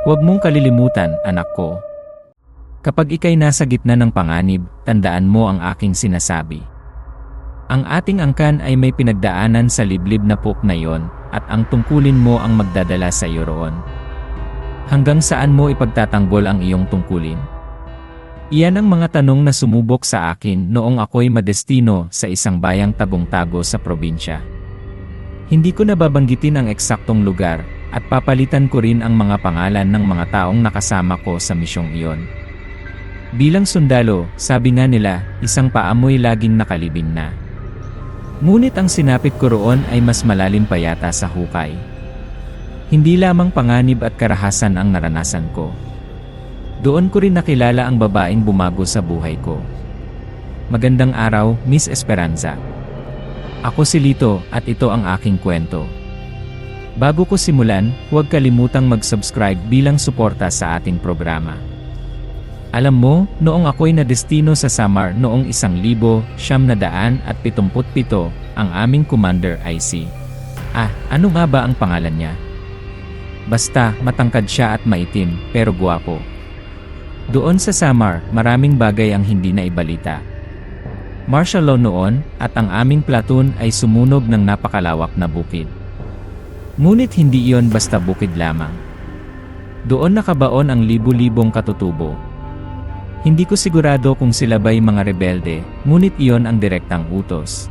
Huwag mong kalilimutan, anak ko. Kapag ikay nasa gitna ng panganib, tandaan mo ang aking sinasabi. Ang ating angkan ay may pinagdaanan sa liblib na pok na iyon, at ang tungkulin mo ang magdadala sa iyo roon. Hanggang saan mo ipagtatanggol ang iyong tungkulin? Iyan ang mga tanong na sumubok sa akin noong ako'y madestino sa isang bayang tagong-tago sa probinsya. Hindi ko nababanggitin ang eksaktong lugar, at papalitan ko rin ang mga pangalan ng mga taong nakasama ko sa misyong iyon. Bilang sundalo, sabi nga nila, isang paamoy laging nakalibing na. Ngunit ang sinapit ko roon ay mas malalim pa yata sa hukay. Hindi lamang panganib at karahasan ang naranasan ko. Doon ko rin nakilala ang babaeng bumago sa buhay ko. Magandang araw, Miss Esperanza. Ako si Lito at ito ang aking kwento. Bago ko simulan, huwag kalimutang mag-subscribe bilang suporta sa ating programa. Alam mo, noong ako'y nadestino sa Samar noong 1977, ang aming commander ay si... ano nga ba ang pangalan niya? Basta, matangkad siya at maitim, pero guwapo. Doon sa Samar, maraming bagay ang hindi na ibalita. Martial law noon, at ang aming platoon ay sumunog ng napakalawak na bukid. Ngunit hindi iyon basta bukid lamang. Doon nakabaon ang libu-libong katutubo. Hindi ko sigurado kung sila ba'y mga rebelde, ngunit iyon ang direktang utos.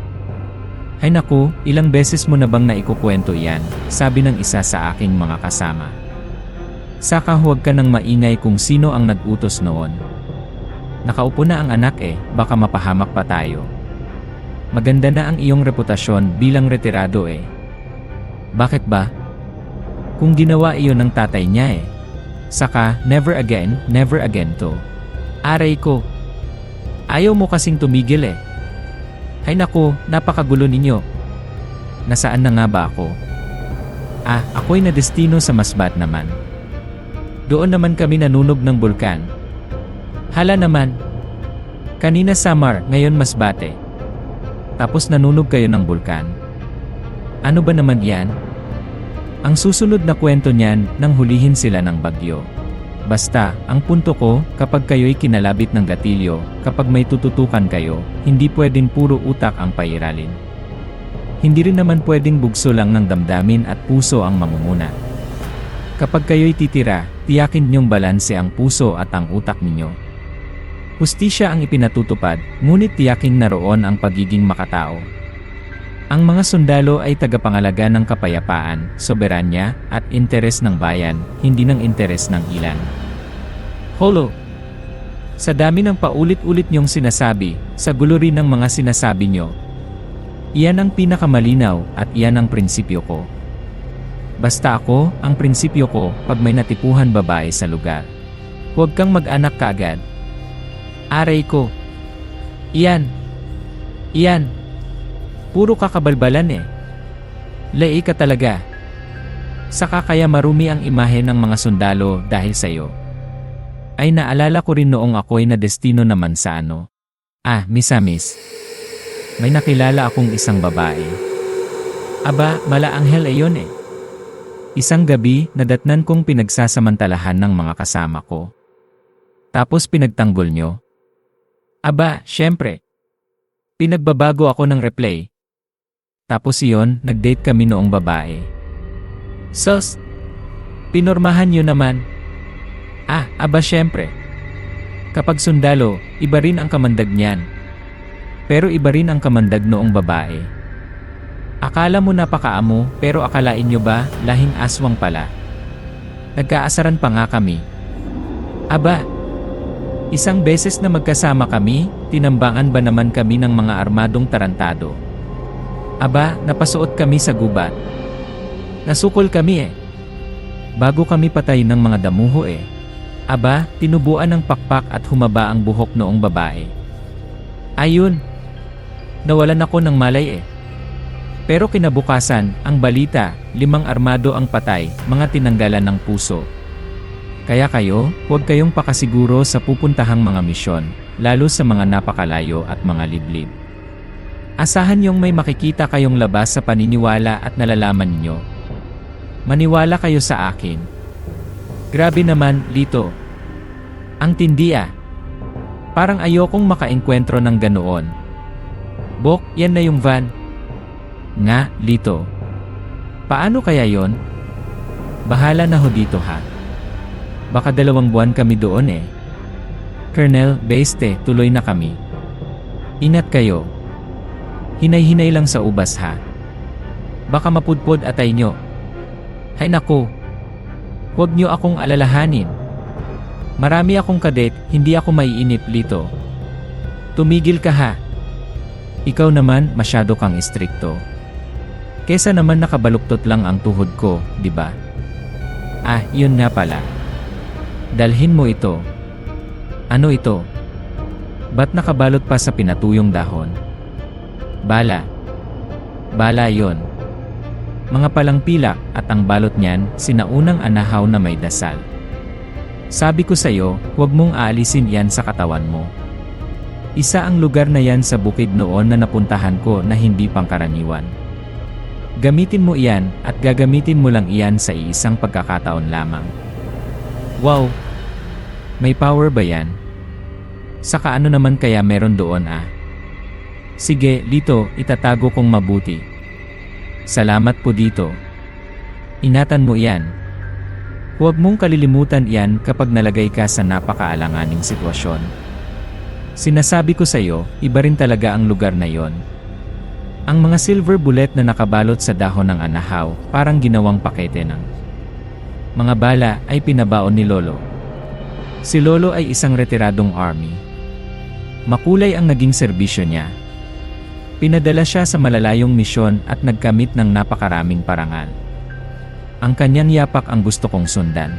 Ay naku, ilang beses mo na bang naikukwento iyan, sabi ng isa sa aking mga kasama. Saka huwag ka nang maingay kung sino ang nag-utos noon. Nakaupo na ang anak baka mapahamak pa tayo. Maganda na ang iyong reputasyon bilang retirado Bakit ba? Kung ginawa iyon ng tatay niya Saka, never again to. Aray ko. Ayaw mo kasing tumigil Ay naku, napakagulo ninyo. Nasaan na nga ba ako? Ako'y nadestino sa Masbat naman. Doon naman kami nanunog ng bulkan. Hala naman. Kanina Samar, ngayon Masbate. Tapos nanunog kayo ng bulkan. Ano ba naman yan? Ang susunod na kwento niyan nang hulihin sila ng bagyo. Basta, ang punto ko, kapag kayo'y kinalabit ng gatilyo, kapag may tututukan kayo, hindi pwedeng puro utak ang pairalin. Hindi rin naman pwedeng bugso lang ng damdamin at puso ang mamumuna. Kapag kayo'y titira, tiyakin ninyong balanse ang puso at ang utak ninyo. Hustisya ang ipinatutupad, ngunit tiyakin naroon ang pagiging makatao. Ang mga sundalo ay tagapangalaga ng kapayapaan, soberanya, at interes ng bayan, hindi ng interes ng ilan. Holo! Sa dami ng paulit-ulit niyong sinasabi, sa gulo rin ng mga sinasabi niyo, iyan ang pinakamalinaw at iyan ang prinsipyo ko. Basta ako, ang prinsipyo ko, pag may natipuhan babae sa lugar. Huwag kang mag-anak kaagad. Aray ko. Iyan. Puro kakabalbalan Lai ka talaga. Saka kaya marumi ang imahe ng mga sundalo dahil sa'yo. Ay naalala ko rin noong ako'y nadestino naman sa Miss. May nakilala akong isang babae. Aba, malaanghel yun Isang gabi, nadatnan kong pinagsasamantalahan ng mga kasama ko. Tapos pinagtanggol nyo. Aba, syempre. Pinagbabago ako ng replay. Tapos iyon, nag-date kami noong babae. Sus! Pinormahan nyo naman. Aba syempre. Kapag sundalo, iba rin ang kamandag niyan. Pero iba rin ang kamandag noong babae. Akala mo napakaamo, pero akalain nyo ba, lahing aswang pala. Nagkaasaran pa nga kami. Aba! Isang beses na magkasama kami, tinambangan ba naman kami ng mga armadong tarantado. Aba, napasuot kami sa gubat. Nasukol kami Bago kami patay ng mga damuho Aba, tinubuan ng pakpak at humaba ang buhok noong babae. Ayun! Nawalan ako ng malay Pero kinabukasan, ang balita, 5 armado ang patay, mga tinanggalan ng puso. Kaya kayo, huwag kayong pakasiguro sa pupuntahang mga misyon, lalo sa mga napakalayo at mga liblib. Asahan niyong may makikita kayong labas sa paniniwala at nalalaman niyo. Maniwala kayo sa akin. Grabe naman, Lito. Ang tindi ah. Parang ayokong makaengkwentro ng ganoon. Bok, yan na yung van. Nga, Lito. Paano kaya yon? Bahala na ho dito ha. Baka 2 buwan kami doon eh. Colonel, beste, tuloy na kami. Ingat kayo. Hinay-hinay lang sa ubas ha. Baka mapudpod atay nyo. Hay nako. Huwag nyo akong alalahanin. Marami akong kadet, hindi ako maiinip, Lito. Tumigil ka ha. Ikaw naman, masyado kang istrikto. Kesa naman nakabaluktot lang ang tuhod ko, di ba? Ah, yun nga pala. Dalhin mo ito. Ano ito? Ba't nakabalot pa sa pinatuyong dahon? Bala. Bala yon. Mga palang pilak at ang balot niyan, sinaunang anahaw na may dasal. Sabi ko sa'yo, huwag mong aalisin yan sa katawan mo. Isa ang lugar na yan sa bukid noon na napuntahan ko na hindi pangkaraniwan. Gamitin mo iyan at gagamitin mo lang iyan sa iisang pagkakataon lamang. Wow! May power ba yan? Saka ano naman kaya meron doon ah? Sige, Lito, itatago kong mabuti. Salamat po dito. Ingatan mo iyan. Huwag mong kalilimutan iyan kapag nalagay ka sa napakaalanganing sitwasyon. Sinasabi ko sa iyo, iba rin talaga ang lugar na yon. Ang mga silver bullet na nakabalot sa dahon ng anahaw, parang ginawang pakete ng mga bala ay pinabaon ni Lolo. Si Lolo ay isang retiradong army. Makulay ang naging serbisyo niya. Pinadala siya sa malalayong misyon at nagkamit ng napakaraming parangal. Ang kanyang yapak ang gusto kong sundan.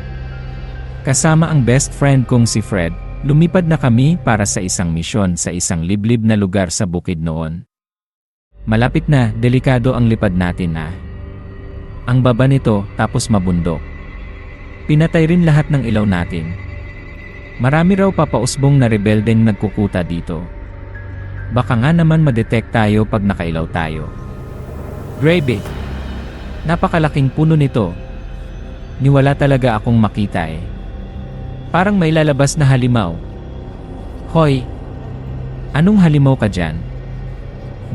Kasama ang best friend kong si Fred, lumipad na kami para sa isang misyon sa isang liblib na lugar sa bukid noon. Malapit na, delikado ang lipad natin ah. Ang baba nito, tapos mabundok. Pinatay rin lahat ng ilaw natin. Marami raw papausbong na rebeldeng nagkukuta dito. Baka nga naman madetect tayo pag nakailaw tayo. Grabe! Napakalaking puno nito. Niwala talaga akong makita eh. Parang may lalabas na halimaw. Hoy! Anong halimaw ka dyan?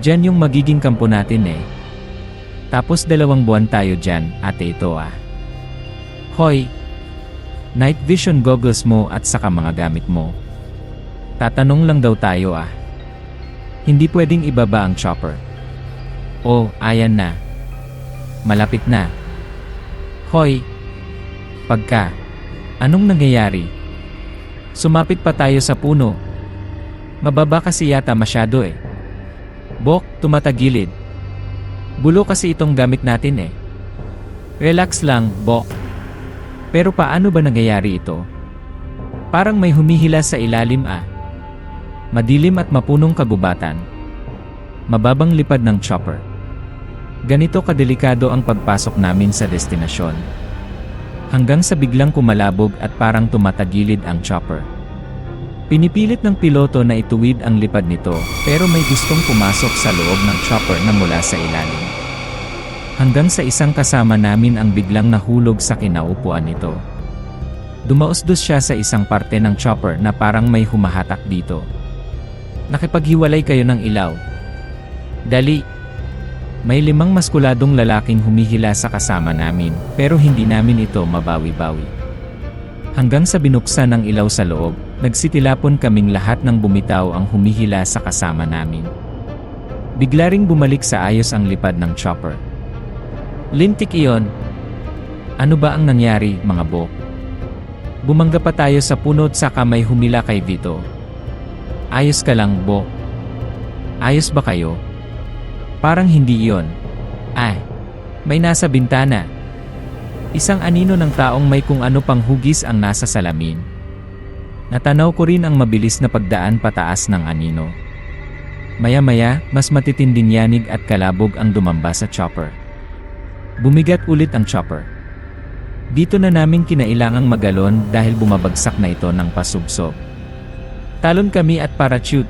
Dyan yung magiging kampo natin eh. Tapos 2 buwan tayo dyan, ate ito ah. Hoy! Night vision goggles mo at saka mga gamit mo. Tatanong lang daw tayo ah. Hindi pwedeng ibaba ang chopper. Oh, ayan na. Malapit na. Hoy! Pagka. Anong nangyayari? Sumapit pa tayo sa puno. Mababa kasi yata masyado eh. Bok, tumatagilid. Bulo kasi itong gamit natin eh. Relax lang, Bok. Pero paano ba nangyayari ito? Parang may humihila sa ilalim ah. Madilim at mapunong kagubatan. Mababang lipad ng chopper. Ganito kadelikado ang pagpasok namin sa destinasyon. Hanggang sa biglang kumalabog at parang tumatagilid ang chopper. Pinipilit ng piloto na ituwid ang lipad nito, pero may gustong pumasok sa loob ng chopper na mula sa ilalim. Hanggang sa isang kasama namin ang biglang nahulog sa kinaupuan nito. Dumausdos siya sa isang parte ng chopper na parang may humahatak dito. Nakipaghiwalay kayo ng ilaw. Dali! May 5 maskuladong lalaking humihila sa kasama namin, pero hindi namin ito mabawi-bawi. Hanggang sa binuksan ang ilaw sa loob, nagsitilapon kaming lahat ng bumitaw ang humihila sa kasama namin. Bigla ring bumalik sa ayos ang lipad ng chopper. Lintik iyon. Ano ba ang nangyari, mga Bok? Bumangga pa tayo sa punot saka may humila kay Vito. Ayos ka lang, Bok. Ayos ba kayo? Parang hindi iyon. Ah, may nasa bintana. Isang anino ng taong may kung ano pang hugis ang nasa salamin. Natanaw ko rin ang mabilis na pagdaan pataas ng anino. Maya-maya, mas matitinding yanig at kalabog ang dumamba sa chopper. Bumigat ulit ang chopper. Dito na namin kinailangang magalon dahil bumabagsak na ito ng pasubsob. Talon kami at parachute.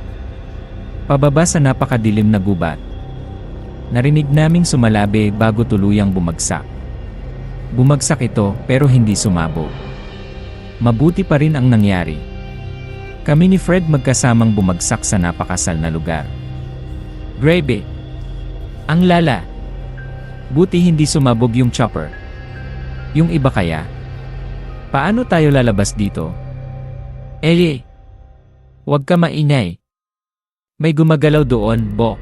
Pababa sa napakadilim na gubat. Narinig naming sumalabi bago tuluyang bumagsak. Bumagsak ito pero hindi sumabog. Mabuti pa rin ang nangyari. Kami ni Fred magkasamang bumagsak sa napakasal na lugar. Grabe! Ang lala! Buti hindi sumabog yung chopper. Yung iba kaya? Paano tayo lalabas dito? Huwag ka maingay. May gumagalaw doon, Bok.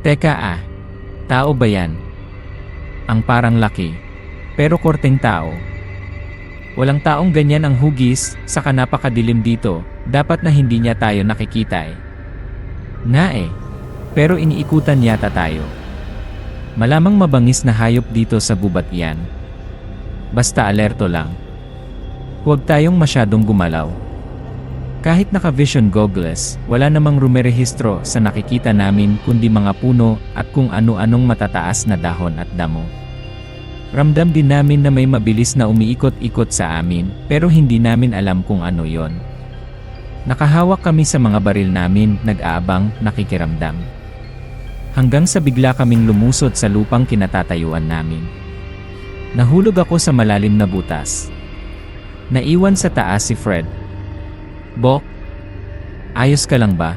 Teka tao ba yan? Ang parang laki, pero korteng tao. Walang taong ganyan ang hugis, saka napakadilim dito, dapat na hindi niya tayo nakikita pero iniikutan yata tayo. Malamang mabangis na hayop dito sa gubat yan. Basta alerto lang. Huwag tayong masyadong gumalaw. Kahit naka-vision goggles, wala namang rumerehistro sa nakikita namin kundi mga puno at kung ano-anong matataas na dahon at damo. Ramdam din namin na may mabilis na umiikot-ikot sa amin pero hindi namin alam kung ano yon. Nakahawak kami sa mga baril namin, nag-aabang, nakikiramdam. Hanggang sa bigla kaming lumusot sa lupang kinatatayuan namin. Nahulog ako sa malalim na butas. Naiwan sa taas si Fred. Bok, ayos ka lang ba?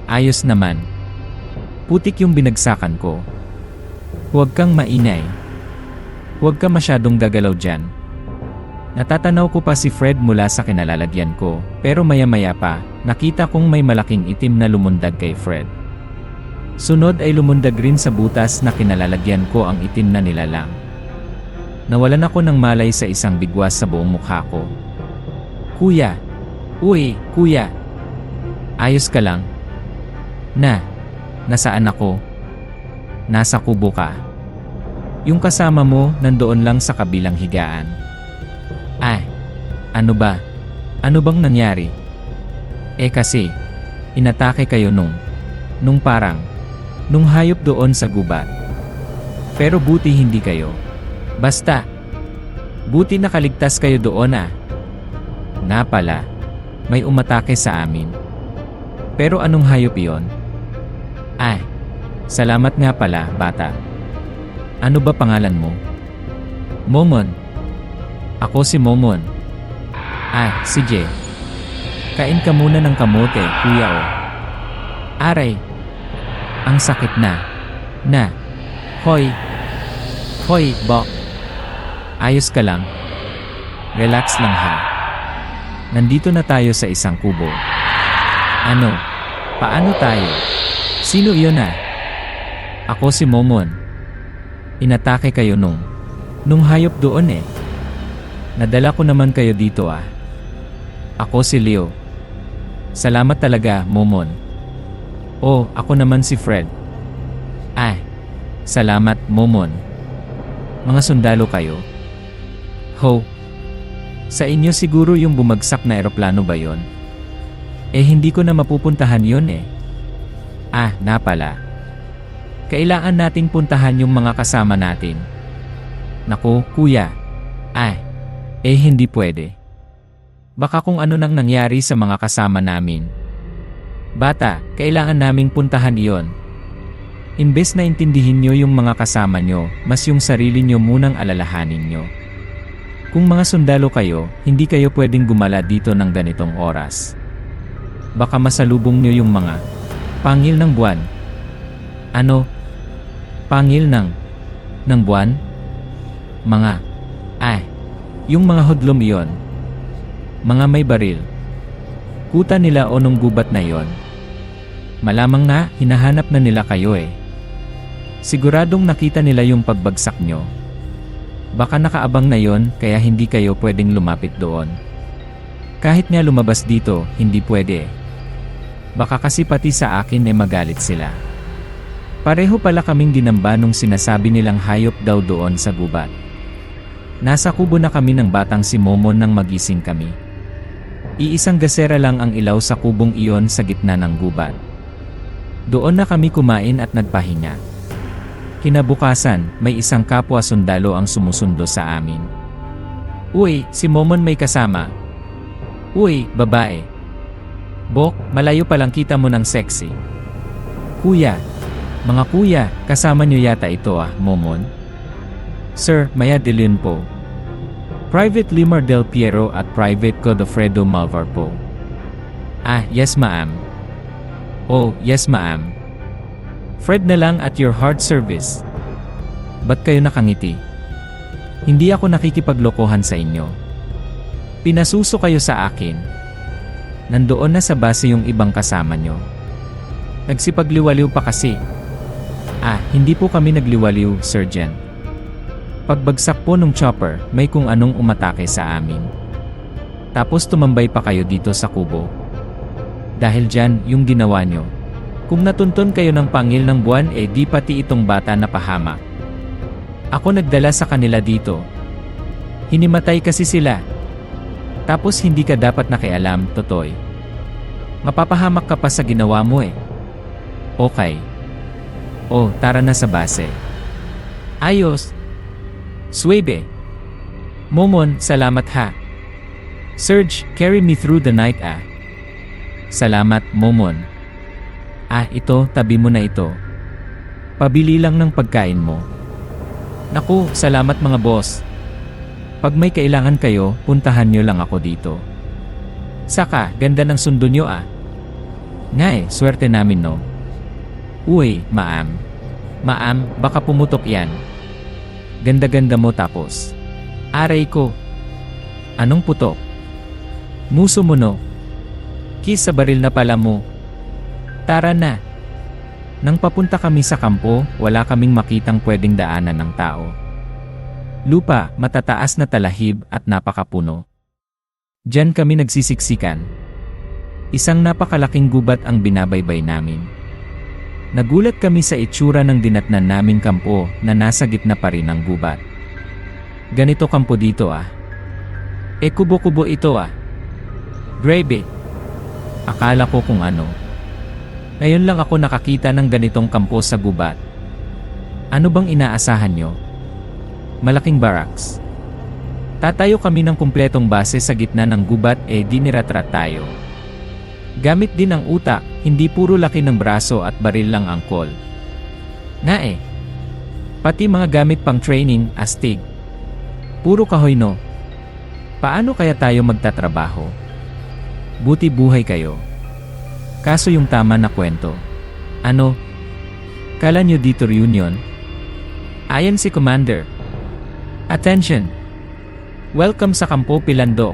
Ayos naman. Putik yung binagsakan ko. Huwag kang mainay. Huwag ka masyadong gagalaw dyan. Natatanaw ko pa si Fred mula sa kinalalagyan ko, pero maya-maya pa, nakita kong may malaking itim na lumundag kay Fred. Sunod ay lumundag rin sa butas na kinalalagyan ko ang itim na nilalang. Nawalan ako ng malay sa isang bigwas sa buong mukha ko. Kuya! Uy, kuya! Ayos ka lang? Nasaan ako? Nasa kubo ka. Yung kasama mo nandoon lang sa kabilang higaan. Ano ba? Ano bang nangyari? Kasi, inatake kayo nung hayop doon sa gubat. Pero buti hindi kayo. Basta, buti nakaligtas kayo doon Na pala, may umatake sa amin. Pero anong hayop iyon? Salamat nga pala, bata. Ano ba pangalan mo? Momon. Ako si Momon. Sige. Kain ka muna ng kamote, kuya Aray. Ang sakit na. Hoy, Bok. Ayos ka lang. Relax lang Nandito na tayo sa isang kubo. Paano tayo? Sino iyon Ako si Momon. Inatake kayo nung hayop doon Nadala ko naman kayo dito Ako si Leo. Salamat talaga, Momon. Ako naman si Fred. Salamat, Momon. Mga sundalo kayo? Sa inyo siguro yung bumagsak na eroplano ba yon? Hindi ko na mapupuntahan yon na pala. Kailangan nating puntahan yung mga kasama natin. Naku, kuya. Hindi pwede. Baka kung ano nang nangyari sa mga kasama namin. Bata, kailangan naming puntahan iyon. Imbes na intindihin nyo yung mga kasama nyo, mas yung sarili nyo munang alalahanin nyo. Kung mga sundalo kayo, hindi kayo pwedeng gumala dito ng ganitong oras. Baka masalubong nyo yung mga pangil ng buwan. Pangil ng buwan? Yung mga hodlom iyon. Mga may baril. Kuta nila o nung gubat na yon. Malamang na, hinahanap na nila kayo Siguradong nakita nila yung pagbagsak nyo. Baka nakaabang na yon, kaya hindi kayo pwedeng lumapit doon. Kahit nga lumabas dito, hindi pwede. Baka kasi pati sa akin magalit sila. Pareho pala kaming dinamba nung sinasabi nilang hayop daw doon sa gubat. Nasa kubo na kami ng batang si Momon nang magising kami. Iisang gasera lang ang ilaw sa kubong iyon sa gitna ng gubat. Doon na kami kumain at nagpahinga. Kinabukasan, may isang kapwa sundalo ang sumusundo sa amin. Uy, si Momon may kasama. Uy, babae. Bok, malayo palang kita mo ng sexy. Kuya. Mga kuya, kasama niyo yata ito Momon? Sir, Maya Dillion po. Private Limar Del Piero at Private Godofredo Malvar po. Ah, yes ma'am. Oh, yes ma'am. Fred na lang at your hard service. Ba't kayo nakangiti? Hindi ako nakikipaglokohan sa inyo. Pinasuso kayo sa akin. Nandoon na sa base yung ibang kasama nyo. Nagsipagliwaliw pa kasi. Ah, hindi po kami nagliwaliw, Sergeant. Pagbagsak po nung chopper, may kung anong umatake sa amin. Tapos tumambay pa kayo dito sa kubo. Dahil dyan, yung ginawa nyo. Kung natuntun kayo ng pangil ng buwan di pati itong bata na pahamak. Ako nagdala sa kanila dito. Hinimatay kasi sila. Tapos hindi ka dapat nakialam, Totoy. Mapapahamak ka pa sa ginawa mo Okay. Oh, tara na sa base. Ayos. Suebe. Momon, salamat ha. Serge, carry me through the night Salamat, Momon. Ito, tabi mo na ito. Pabili lang ng pagkain mo. Naku, salamat mga boss. Pag may kailangan kayo, puntahan nyo lang ako dito. Saka, ganda ng sundo nyo Nga swerte namin no. Uy, ma'am. Ma'am, baka pumutok yan. Ganda-ganda mo tapos. Aray ko. Anong putok? Muso mo no. Kiss sa baril na pala mo. Tara na. Nang papunta kami sa kampo, wala kaming makitang pwedeng daanan ng tao. Lupa, matataas na talahib at napakapuno. Diyan kami nagsisiksikan. Isang napakalaking gubat ang binabaybay namin. Nagulat kami sa itsura ng dinatnan naming kampo na nasa gitna pa rin ng gubat. Ganito kampo dito kubo-kubo ito Grabe. Akala ko kung ano. Ngayon lang ako nakakita ng ganitong kampo sa gubat. Ano bang inaasahan nyo? Malaking barracks. Tatayo kami ng kumpletong base sa gitna ng gubat di niratrat tayo. Gamit din ang utak, hindi puro laki ng braso at baril lang ang call. Pati mga gamit pang training, astig. Puro kahoy no. Paano kaya tayo magtatrabaho? Buti buhay kayo. Kaso yung tama na kwento. Ano? Kala nyo dito reunion? Ayan si Commander. Attention! Welcome sa Kampo Pilandok.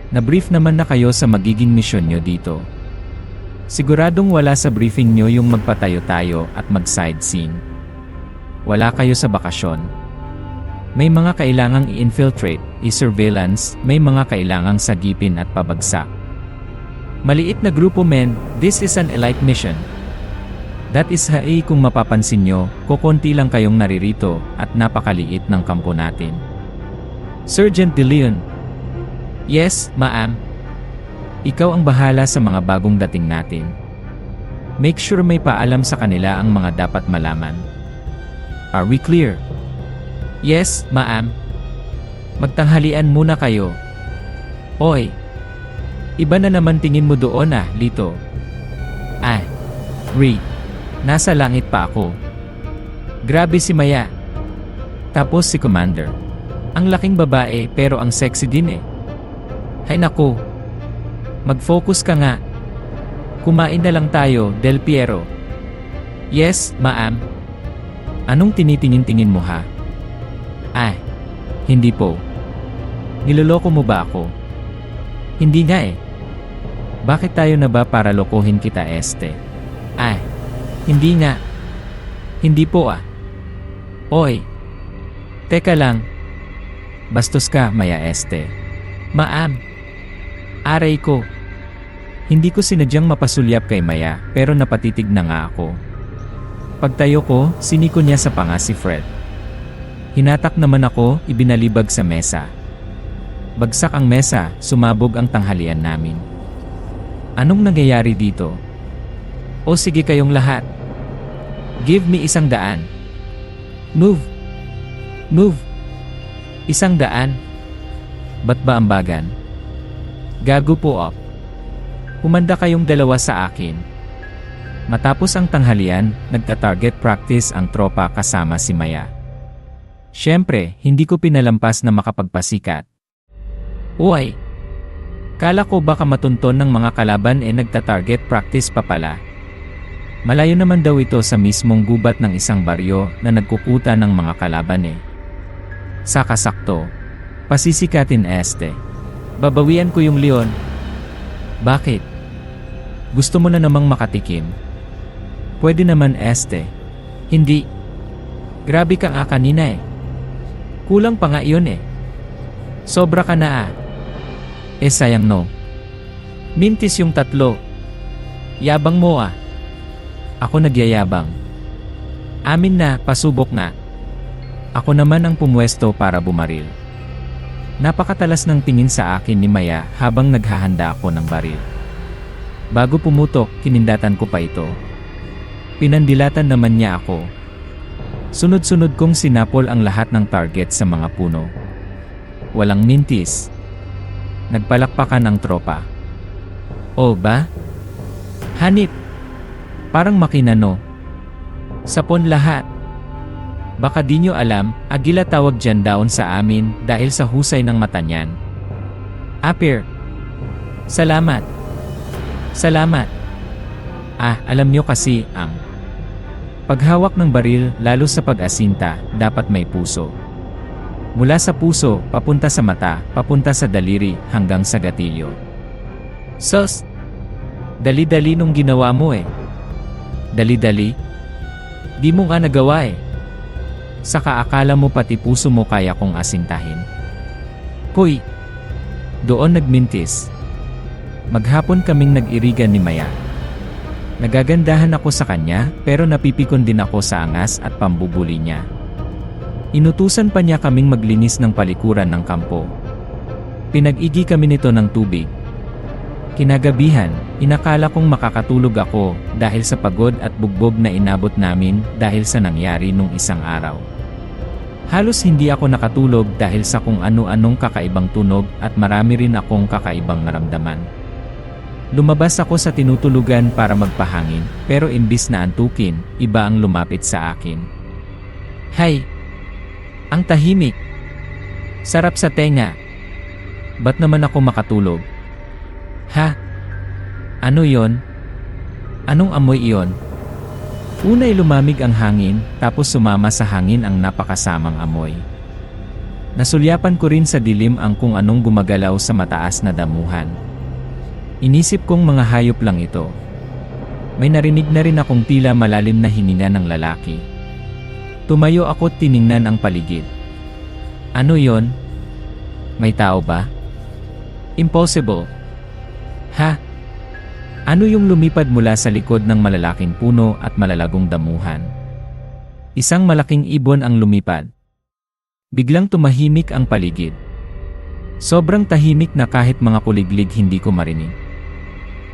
Na-brief naman na kayo sa magiging misyon nyo dito. Siguradong wala sa briefing nyo yung magpatayo-tayo at mag-side scene. Wala kayo sa bakasyon. May mga kailangang i-infiltrate, i-surveillance, may mga kailangang sagipin at pabagsak. Maliit na grupo men, this is an elite mission. That is kung mapapansin nyo, kukonti lang kayong naririto at napakaliit ng kampo natin. Sergeant De Leon. Yes, ma'am. Ikaw ang bahala sa mga bagong dating natin. Make sure may paalam sa kanila ang mga dapat malaman. Are we clear? Yes, ma'am. Magtanghalian muna kayo. Oy. Iba na naman tingin mo doon Lito. Nasa langit pa ako. Grabe si Maya. Tapos si Commander. Ang laking babae pero ang sexy din Hay nako. Mag-focus ka nga. Kumain na lang tayo, Del Piero. Yes, ma'am. Anong tinitingin-tingin mo Hindi po. Niloloko mo ba ako? Hindi nga Bakit tayo na ba para lokohin kita Hindi nga. Hindi po Oy. Teka lang. Bastos ka, Maya Ma'am. Aray ko. Hindi ko sinadyang mapasulyap kay Maya pero napatitig na nga ako. Pagtayo ko, siniko niya sa panga si Fred. Hinatak naman ako, ibinalibag sa mesa. Bagsak ang mesa, sumabog ang tanghalian namin. Anong nangyayari dito? O sige kayong lahat. Give me 100. Move. Move. 100. Ba't ba ambagan? Gago po Humanda kayong dalawa sa akin. Matapos ang tanghalian, nagta-target practice ang tropa kasama si Maya. Siyempre, hindi ko pinalampas na makapagpasikat. Uy! Kala ko baka matunton ng mga kalaban nagta-target practice pa pala. Malayo naman daw ito sa mismong gubat ng isang baryo na nagkukuta ng mga kalaban Saka sakto. Pasisikatin Babawian ko yung leon. Bakit? Gusto mo na namang makatikim? Pwede naman Hindi. Grabe ka nga kanina Kulang pa nga yun Sobra ka na sayang no. Mintis yung 3. Yabang mo Ako nagyayabang. Amin na, pasubok na. Ako naman ang pumwesto para bumaril. Napakatalas ng tingin sa akin ni Maya habang naghahanda ako ng baril. Bago pumutok, kinindatan ko pa ito. Pinandilatan naman niya ako. Sunod-sunod kong sinapol ang lahat ng target sa mga puno. Walang mintis. Nagpalakpakan ang tropa. O ba? Hanip! Parang makinano. Sapon lahat. Baka di nyo alam, agila tawag dyan daon sa amin dahil sa husay ng mata niyan. Apir. Salamat. Salamat. Alam nyo kasi ang paghawak ng baril lalo sa pag-asinta, dapat may puso. Mula sa puso, papunta sa mata, papunta sa daliri, hanggang sa gatilyo. Sus! Dali-dali nung ginawa mo Dali-dali? Di mo nga nagawa Saka akala mo pati puso mo kaya kong asintahin. Puy! Doon nagmintis. Maghapon kaming nag-irigan ni Maya. Nagagandahan ako sa kanya, pero napipikon din ako sa angas at pambubuli niya. Inutusan pa niya kaming maglinis ng palikuran ng kampo. Pinag-igi kami nito ng tubig. Kinagabihan, inakala kong makakatulog ako dahil sa pagod at bugbog na inabot namin dahil sa nangyari nung isang araw. Halos hindi ako nakatulog dahil sa kung ano-anong kakaibang tunog at marami rin akong kakaibang naramdaman. Lumabas ako sa tinutulugan para magpahangin, pero imbis na antukin, iba ang lumapit sa akin. Hay! Ang tahimik. Sarap sa tenga. Ba't naman ako makatulog? Ha? Ano yon? Anong amoy iyon? Una'y lumamig ang hangin, tapos sumama sa hangin ang napakasamang amoy. Nasulyapan ko rin sa dilim ang kung anong gumagalaw sa mataas na damuhan. Inisip kong mga hayop lang ito. May narinig na rin akong tila malalim na hininga ng lalaki. Tumayo ako't tiningnan ang paligid. Ano yon? May tao ba? Impossible. Ha? Ano yung lumipad mula sa likod ng malalaking puno at malalagong damuhan? Isang malaking ibon ang lumipad. Biglang tumahimik ang paligid. Sobrang tahimik na kahit mga kuliglig hindi ko marinig.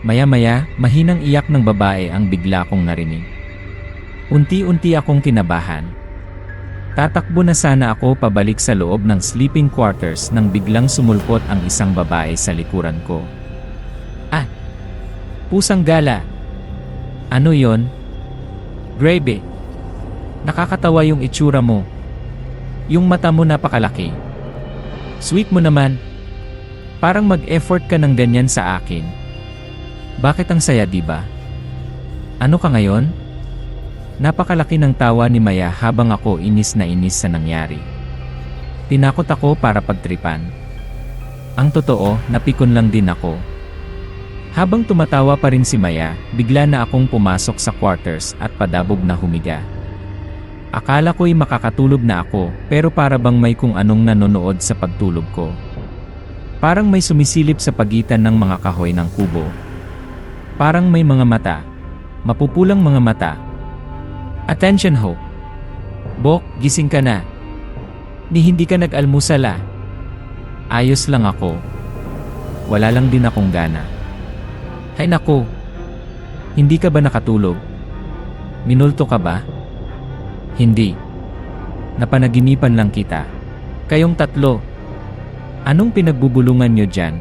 Maya-maya, mahinang iyak ng babae ang bigla kong narinig. Unti-unti akong kinabahan. Tatakbo na sana ako pabalik sa loob ng sleeping quarters nang biglang sumulpot ang isang babae sa likuran ko. Pusang gala. Ano yon? Grabe. Nakakatawa yung itsura mo. Yung mata mo napakalaki. Sweet mo naman. Parang mag-effort ka ng ganyan sa akin. Bakit ang saya, diba? Ano ka ngayon? Napakalaki ng tawa ni Maya habang ako inis na inis sa nangyari. Tinakot ako para pagtripan. Ang totoo, napikon lang din ako. Habang tumatawa pa rin si Maya, bigla na akong pumasok sa quarters at padabog na humiga. Akala ko'y makakatulog na ako, pero para bang may kung anong nanonood sa pagtulog ko. Parang may sumisilip sa pagitan ng mga kahoy ng kubo. Parang may mga mata. Mapupulang mga mata. Attention ho! Bok, gising ka na. Ni hindi ka nag-almusal Ayos lang ako. Wala lang din akong gana. Hay nako! Hindi ka ba nakatulog? Minulto ka ba? Hindi. Napanaginipan lang kita. Kayong tatlo. Anong pinagbubulungan nyo dyan?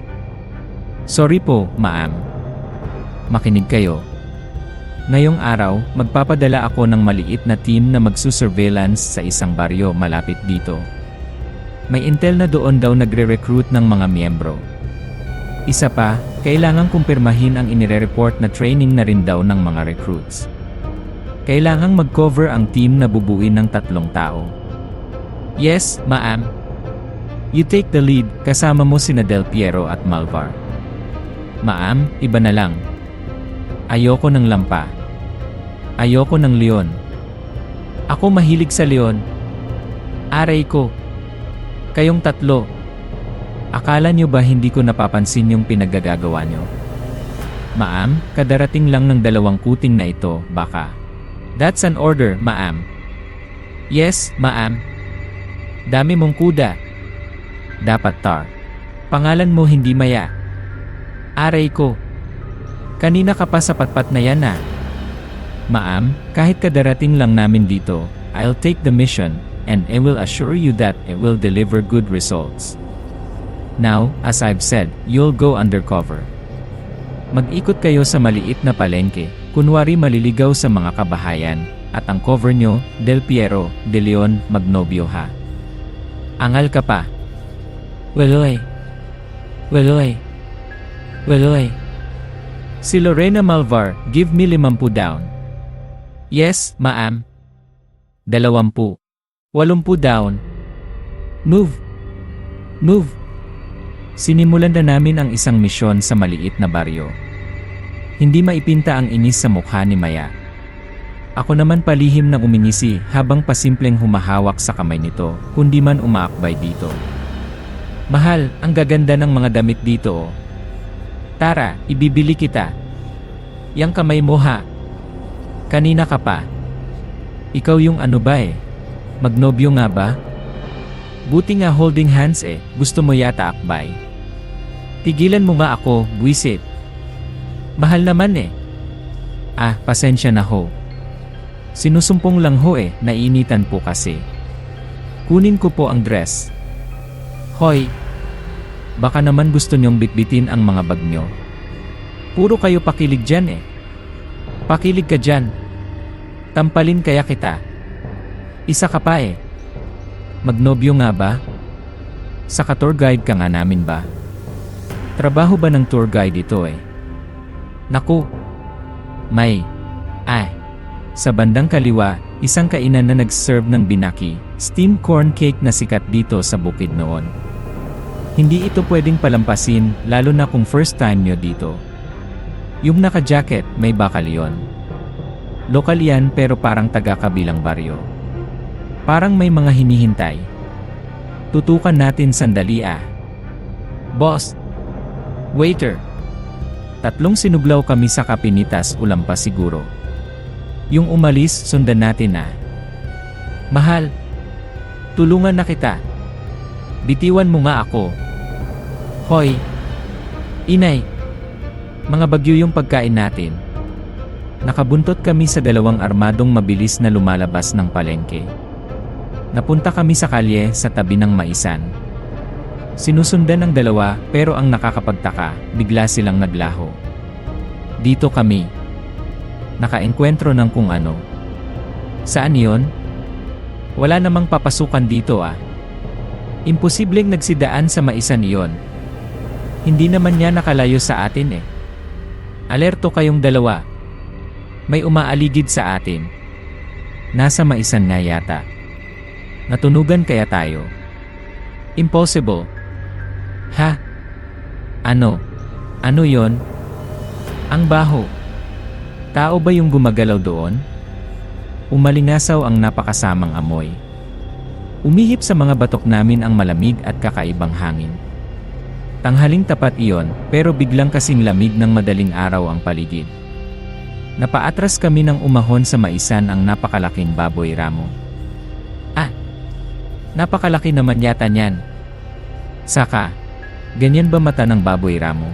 Sorry po, ma'am. Makinig kayo. Ngayong araw, magpapadala ako ng maliit na team na magsusurveillance sa isang baryo malapit dito. May intel na doon daw nagre-recruit ng mga miyembro. Isa pa, kailangang kumpirmahin ang inire-report na training na rin daw ng mga recruits. Kailangang mag-cover ang team na bubuin ng 3 tao. Yes, ma'am. You take the lead, kasama mo sina Del Piero at Malvar. Ma'am, iba na lang. Ayoko ng lampa. Ayoko ng leon. Ako mahilig sa leon. Aray ko. Kayong 3. Akala nyo ba hindi ko napapansin yung pinaggagawa nyo? Ma'am, kadarating lang ng 2 kuting na ito, baka. That's an order, ma'am. Yes, ma'am. Dami mong kuda. Dapat tar. Pangalan mo hindi maya. Aray ko. Kanina ka pa sa patpat na yan ah. Ma'am, kahit kadarating lang namin dito, I'll take the mission, and I will assure you that it will deliver good results. Now, as I've said, you'll go undercover. Mag-ikot kayo sa maliit na palengke, kunwari maliligaw sa mga kabahayan, at ang cover nyo, Del Piero, De Leon, Magnobio ha. Angal ka pa. Weloy. Weloy. Weloy. Si Lorena Malvar, give me 50 down. Yes, ma'am. 20. 80 down. Move. Move. Sinimulan na namin ang isang misyon sa maliit na baryo. Hindi maipinta ang inis sa mukha ni Maya. Ako naman palihim na uminisi habang pasimpleng humahawak sa kamay nito, kundi man umaakbay dito. Mahal, ang gaganda ng mga damit dito oh. Tara, ibibili kita. Yang kamay mo ha. Kanina ka pa. Ikaw yung ano ba eh? Magnobyo nga ba? Buti nga holding hands eh, gusto mo yata akbay. Tigilan mo nga ako, buwisit. Mahal naman eh. Ah, pasensya na ho. Sinusumpong lang ho eh, nainitan po kasi. Kunin ko po ang dress. Hoy! Baka naman gusto nyong bitbitin ang mga bag nyo. Puro kayo pakilig dyan eh. Pakilig ka dyan. Tampalin kaya kita. Isa ka pa eh. Magnobyo nga ba? Sa ka-tour guide ka nga namin ba? Trabaho ba ng tour guide ito eh? Naku! May. Sa bandang kaliwa, isang kainan na nag-serve ng binaki, steamed corn cake na sikat dito sa bukid noon. Hindi ito pwedeng palampasin, lalo na kung first time nyo dito. Yung naka-jacket, may bakal yon. Lokal yan pero parang taga-kabilang baryo. Parang may mga hinihintay. Tutukan natin sandali ah. Boss! Waiter! 3 sinuglaw kami sa kapinitas ulam pa siguro. Yung umalis, sundan natin na. Mahal, tulungan na kita. Bitiwan mo nga ako. Hoy, inay, mga bagyo yung pagkain natin. Nakabuntot kami sa 2 armadong mabilis na lumalabas ng palengke. Napunta kami sa kalye sa tabi ng maisan. Sinusundan ng 2 pero ang nakakapagtaka, bigla silang naglaho. Dito kami. Nakaengkwentro ng kung ano. Saan yon? Wala namang papasukan dito ah. Imposibleng nagsidaan sa maisan iyon. Hindi naman niya nakalayo sa atin eh. Alerto kayong 2. May umaaligid sa atin. Nasa maisan nga yata. Natunugan kaya tayo? Impossible. Ha? Ano? Ano yon? Ang baho. Tao ba yung gumagalaw doon? Umalingasaw ang napakasamang amoy. Umihip sa mga batok namin ang malamig at kakaibang hangin. Tanghaling tapat iyon, pero biglang kasing lamig ng madaling araw ang paligid. Napaatras kami nang umahon sa maisan ang napakalaking baboy ramo. Ah! Napakalaki naman yata niyan. Saka, ganyan ba mata ng baboy ramo?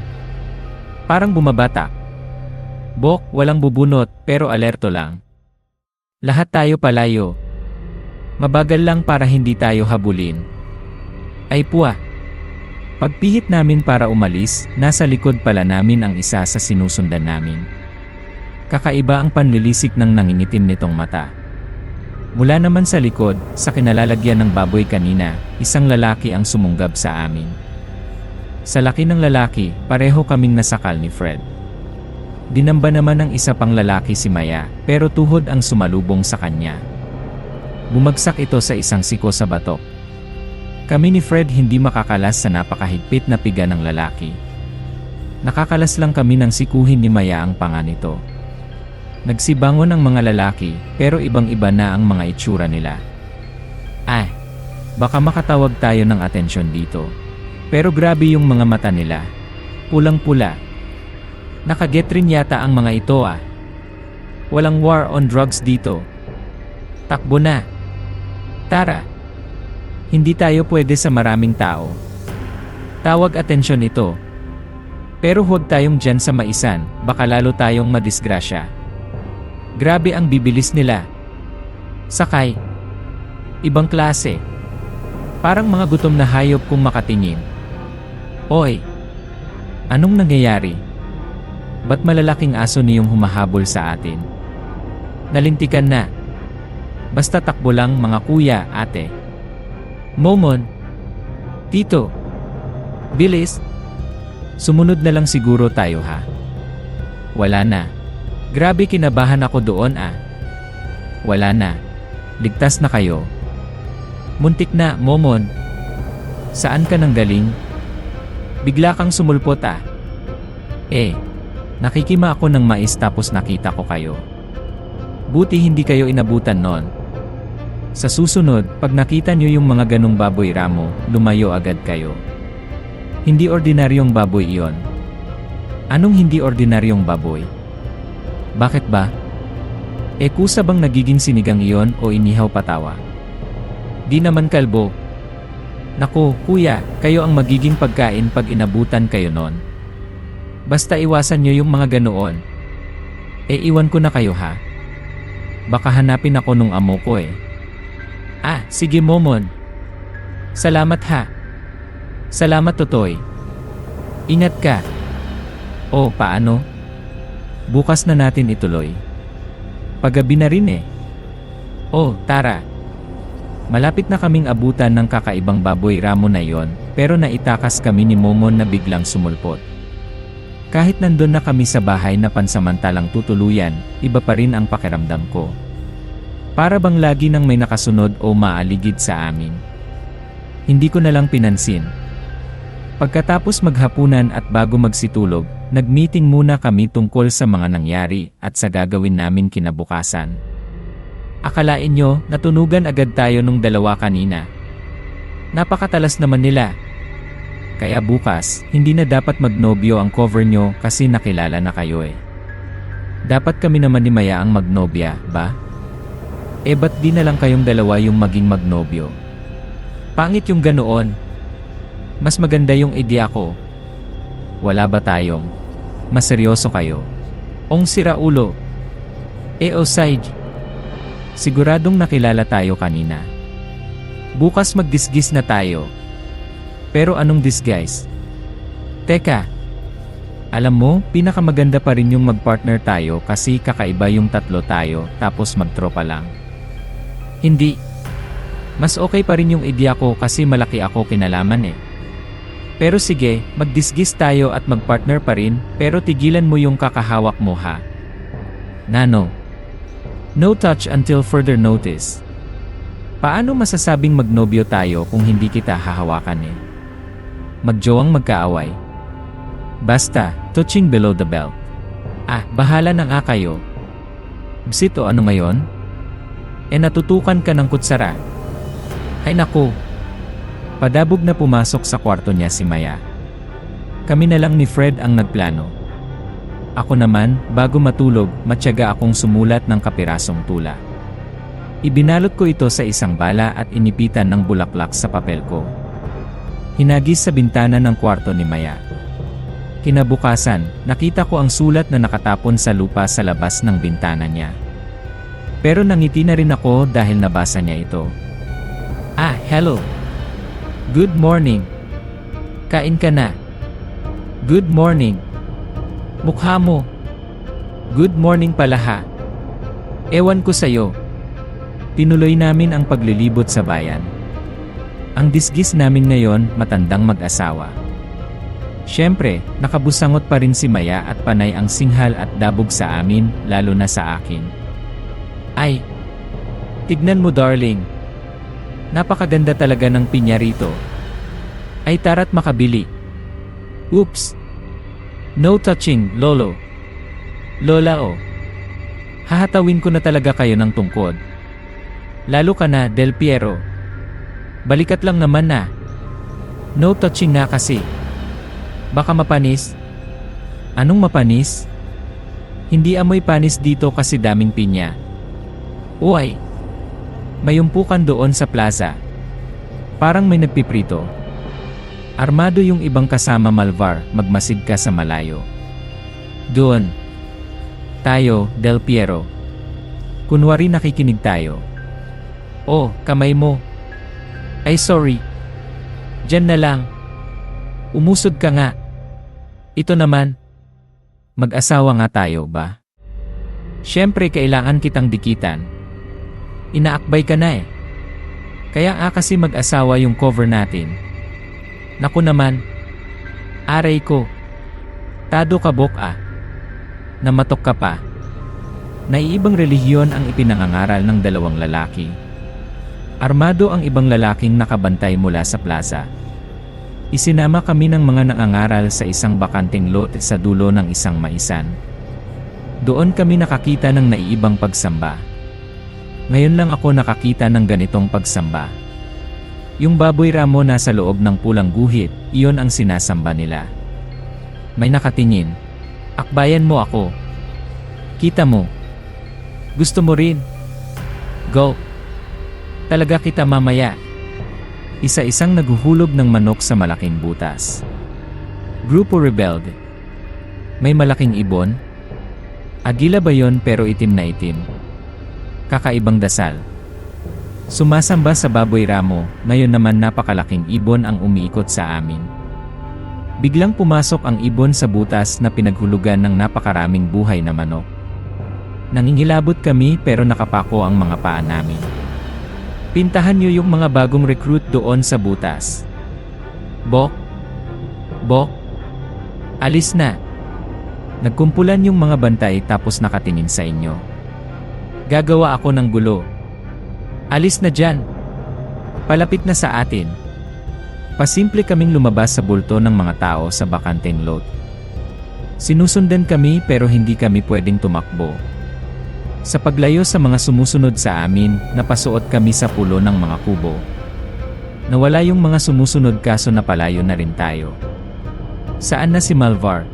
Parang bumabata. Bok, walang bubunot, pero alerto lang. Lahat tayo palayo. Mabagal lang para hindi tayo habulin. Ay puwa. Pagpihit namin para umalis, nasa likod pala namin ang isa sa sinusundan namin. Kakaiba ang panlilisik ng nangingitim nitong mata. Mula naman sa likod, sa kinalalagyan ng baboy kanina, isang lalaki ang sumunggab sa amin. Sa laki ng lalaki, pareho kaming nasakal ni Fred. Dinamba naman ng isa pang lalaki si Maya, pero tuhod ang sumalubong sa kanya. Bumagsak ito sa isang siko sa batok. Kami ni Fred hindi makakalas sa napakahigpit na piga ng lalaki. Nakakalas lang kami nang sikuhin ni Maya ang panga nito. Nagsibangon ang mga lalaki, pero ibang-iba na ang mga itsura nila. Baka makatawag tayo ng atensyon dito. Pero grabe yung mga mata nila. Pulang-pula. Nakaget rin yata ang mga ito Walang war on drugs dito. Takbo na. Tara. Hindi tayo pwede sa maraming tao. Tawag atensyon ito. Pero huwag tayong dyan sa maisan, baka lalo tayong madisgrasya. Grabe ang bibilis nila. Sakay. Ibang klase. Parang mga gutom na hayop kung makatingin. Oy! Anong nangyayari? Ba't malalaking aso niyong humahabol sa atin? Nalintikan na. Basta takbo lang mga kuya, ate. Momon. Tito. Bilis. Sumunod na lang siguro tayo Wala na. Grabe kinabahan ako doon Wala na. Ligtas na kayo. Muntik na, Momon. Saan ka nang galing? Bigla kang sumulpot nakikima ako ng mais tapos nakita ko kayo. Buti hindi kayo inabutan nun. Sa susunod, pag nakita nyo yung mga ganong baboy ramo, lumayo agad kayo. Hindi ordinaryong baboy iyon. Anong hindi ordinaryong baboy? Bakit ba? Kusa bang nagiging sinigang iyon o inihaw patawa? Di naman kalbo. Naku, kuya, kayo ang magiging pagkain pag inabutan kayo nun. Basta iwasan nyo yung mga ganoon. Iwan ko na kayo Baka hanapin ako nung amo ko sige Momon. Salamat Salamat Totoy. Ingat ka. Paano? Bukas na natin ituloy. Paggabi na rin tara. Malapit na kaming abutan ng kakaibang baboy ramo na yon, pero naitakas kami ni Momon na biglang sumulpot. Kahit nandun na kami sa bahay na pansamantalang tutuluyan, iba pa rin ang pakiramdam ko. Para bang lagi nang may nakasunod o maaligid sa amin. Hindi ko na lang pinansin. Pagkatapos maghapunan at bago magsitulog, nag-meeting muna kami tungkol sa mga nangyari at sa gagawin namin kinabukasan. Akalain nyo, natunugan agad tayo nung dalawa kanina. Napakatalas naman nila. Kaya bukas, hindi na dapat magnobyo ang cover nyo kasi nakilala na kayo Dapat kami naman ni Maya ang magnobya, ba? Ba't di na lang kayong dalawa yung maging magnobyo? Pangit yung ganoon. Mas maganda yung idea ko. Wala ba tayong? Mas seryoso kayo. Ong siraulo. Side. Siguradong nakilala tayo kanina. Bukas magdisguise na tayo. Pero anong disguise? Teka. Alam mo, pinakamaganda pa rin yung magpartner tayo kasi kakaiba yung tatlo tayo tapos magtropa lang. Hindi. Mas okay pa rin yung idea ko kasi malaki ako kinalaman Pero sige, magdisguise tayo at magpartner pa rin, pero tigilan mo yung kakahawak mo Nano. No touch until further notice. Paano masasabing magnobyo tayo kung hindi kita hahawakan Magjowang magkaaway. Basta, touching below the belt. Bahala na nga kayo. Bsito ano ngayon? Natutukan ka ng kutsara. Ay naku. Padabog na pumasok sa kwarto niya si Maya. Kami na lang ni Fred ang nagplano. Ako naman, bago matulog, matyaga akong sumulat ng kapirasong tula. Ibinalot ko ito sa isang bala at inipitan ng bulaklak sa papel ko. Hinagis sa bintana ng kwarto ni Maya. Kinabukasan, nakita ko ang sulat na nakatapon sa lupa sa labas ng bintana niya. Pero nangiti na rin ako dahil nabasa niya ito. Hello. Good morning. Kain ka na. Good morning. Mukha mo. Good morning pala ha. Ewan ko sa'yo. Tinuloy namin ang paglilibot sa bayan. Ang disgis namin ngayon, matandang mag-asawa. Siyempre, nakabusangot pa rin si Maya at panay ang singhal at dabog sa amin, lalo na sa akin. Ay! Tignan mo darling. Napakaganda talaga ng pinya rito. Ay tara't makabili. Oops! No touching, lolo. Lola oh. Hahatawin ko na talaga kayo ng tungkod. Lalo ka na, Del Piero. Balikat lang naman na. No touching na kasi. Baka mapanis. Anong mapanis? Hindi amoy panis dito kasi daming pinya. Uy! May umpukan doon sa plaza. Parang may nagpiprito. Armado yung ibang kasama Malvar, magmasid ka sa malayo. Doon. Tayo, Del Piero. Kunwari nakikinig tayo. Oh, kamay mo. Ay sorry. Diyan na lang. Umusod ka nga. Ito naman. Mag-asawa nga tayo ba? Siyempre kailangan kitang dikitan. Inaakbay ka na eh. Kaya nga kasi mag-asawa yung cover natin. Naku naman. Aray ko. Tado ka boka. Namatok ka pa. Naiibang relihiyon ang ipinangangaral ng dalawang lalaki. Armado ang ibang lalaking nakabantay mula sa plaza. Isinama kami ng mga nangangaral sa isang bakanting lot sa dulo ng isang maisan. Doon kami nakakita ng naiibang pagsamba. Ngayon lang ako nakakita ng ganitong pagsamba. Yung baboy ramo nasa loob ng pulang guhit, iyon ang sinasamba nila. May nakatingin. Akbayan mo ako. Kita mo. Gusto mo rin? Go. Talaga kita mamaya. Isa-isang naghuhulog ng manok sa malaking butas. Grupo Rebelde. May malaking ibon? Agila ba yon pero itim na itim? Kakaibang dasal. Sumasamba sa baboy ramo, ngayon naman napakalaking ibon ang umiikot sa amin. Biglang pumasok ang ibon sa butas na pinaghulugan ng napakaraming buhay na manok. Nangingilabot kami pero nakapako ang mga paa namin. Pintahan niyo yung mga bagong recruit doon sa butas. Bok? Bok? Alis na. Nagkumpulan yung mga bantay tapos nakatingin sa inyo. Gagawa ako ng gulo. Alis na dyan. Palapit na sa atin. Pasimple kaming lumabas sa bulto ng mga tao sa bakanteng lot. Sinusundan kami pero hindi kami pwedeng tumakbo. Sa paglayo sa mga sumusunod sa amin, napasuot kami sa pulo ng mga kubo. Nawala yung mga sumusunod kaso napalayo na rin tayo. Saan na si Malvar?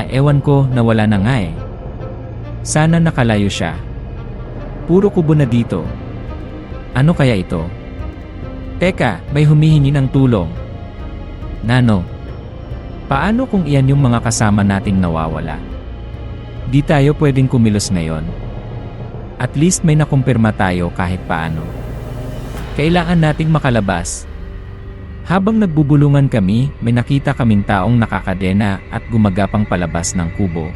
Ewan ko, nawala na nga eh. Sana nakalayo siya. Puro kubo na dito. Ano kaya ito? Teka, may humihingi ng tulong. Nano, paano kung iyan yung mga kasama nating nawawala? Di tayo pwedeng kumilos ngayon. At least may nakumpirma tayo kahit paano. Kailangan nating makalabas. Habang nagbubulungan kami, may nakita kaming taong nakakadena at gumagapang palabas ng kubo.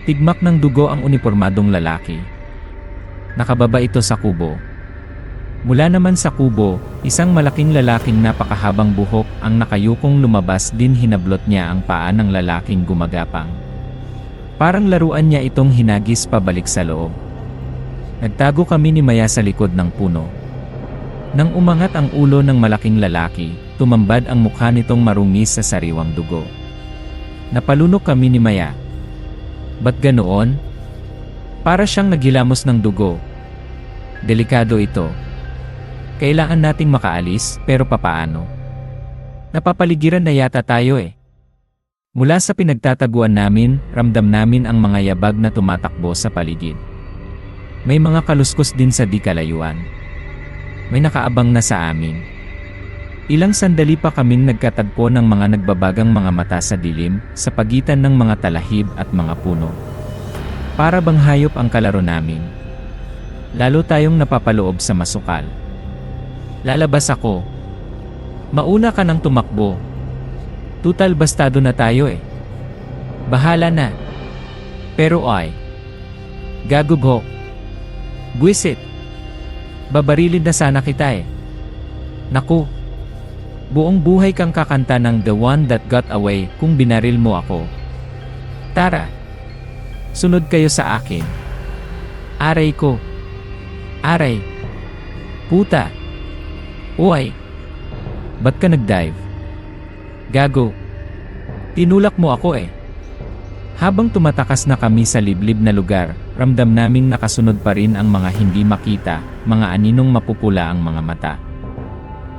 Tigmak ng dugo ang unipormadong lalaki. Nakababa ito sa kubo. Mula naman sa kubo, isang malaking lalaking napakahabang buhok ang nakayukong lumabas din hinablot niya ang paa ng lalaking gumagapang. Parang laruan niya itong hinagis pabalik sa loob. Nagtago kami ni Maya sa likod ng puno. Nang umangat ang ulo ng malaking lalaki, tumambad ang mukha nitong marungis sa sariwang dugo. Napalunok kami ni Maya. Ba't ganoon? Para siyang naghilamos ng dugo. Delikado ito. Kailangan nating makaalis, pero papaano? Napapaligiran na yata tayo eh. Mula sa pinagtataguan namin, ramdam namin ang mga yabag na tumatakbo sa paligid. May mga kaluskos din sa di kalayuan. May nakaabang na sa amin. Ilang sandali pa kaming nagkatagpo ng mga nagbabagang mga mata sa dilim, sa pagitan ng mga talahib at mga puno. Para bang hayop ang kalaro namin. Lalo tayong napapaloob sa masukal. Lalabas ako. Mauna ka nang tumakbo. Tutal bastado na tayo eh. Bahala na. Pero ay, gagubho. Buwisit. Babarilin na sana kita eh. Naku. Buong buhay kang kakanta ng The One That Got Away kung binaril mo ako. Tara. Sunod kayo sa akin. Aray ko. Aray. Puta. Uy. Ba't ka nag-dive? Gago. Tinulak mo ako eh. Habang tumatakas na kami sa liblib na lugar, ramdam naming nakasunod pa rin ang mga hindi makita, mga aninong mapupula ang mga mata.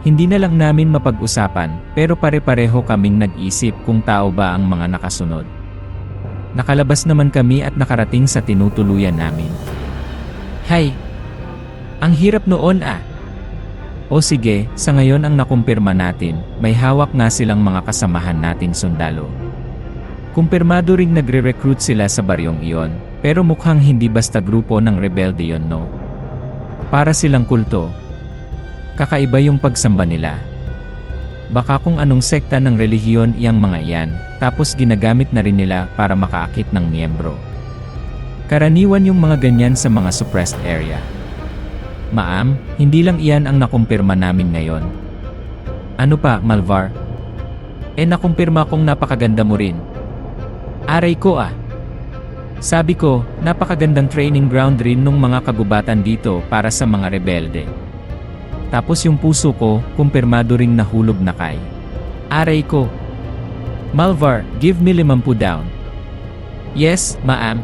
Hindi na lang namin mapag-usapan, pero pare-pareho kaming nag-isip kung tao ba ang mga nakasunod. Nakalabas naman kami at nakarating sa tinutuluyan namin. Hay! Ang hirap noon ah! O sige, sa ngayon ang nakumpirma natin, may hawak nga silang mga kasamahan nating sundalo. Kumpirmado ring nagre-recruit sila sa baryong iyon, pero mukhang hindi basta grupo ng rebelde yon, no? Para silang kulto. Kakaiba yung pagsamba nila. Baka kung anong sekta ng relihiyon iyang mga iyan, tapos ginagamit na rin nila para makaakit ng miyembro. Karaniwan yung mga ganyan sa mga suppressed area. Ma'am, hindi lang iyan ang nakumpirma namin ngayon. Ano pa, Malvar? Nakumpirma kong napakaganda mo rin. Aray ko ah. Sabi ko, napakagandang training ground rin nung mga kagubatan dito para sa mga rebelde. Tapos yung puso ko, kumpirmado ring nahulog na kay. Aray ko. Malvar, give me 50 down. Yes, ma'am.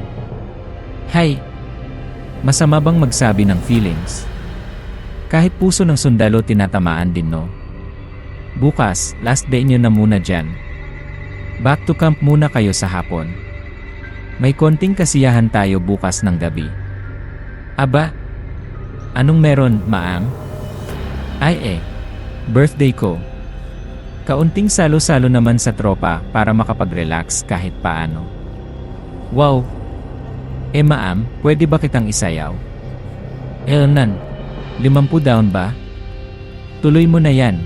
Hay. Masama bang magsabi ng feelings? Kahit puso ng sundalo tinatamaan din, no? Bukas, last day nyo na muna dyan. Back to camp muna kayo sa hapon. May konting kasiyahan tayo bukas ng gabi. Aba? Anong meron, ma'am? Ay birthday ko. Kaunting salo-salo naman sa tropa para makapag-relax kahit paano. Wow! Ma'am, pwede ba kitang isayaw? Nan, 50 down ba? Tuloy mo na yan.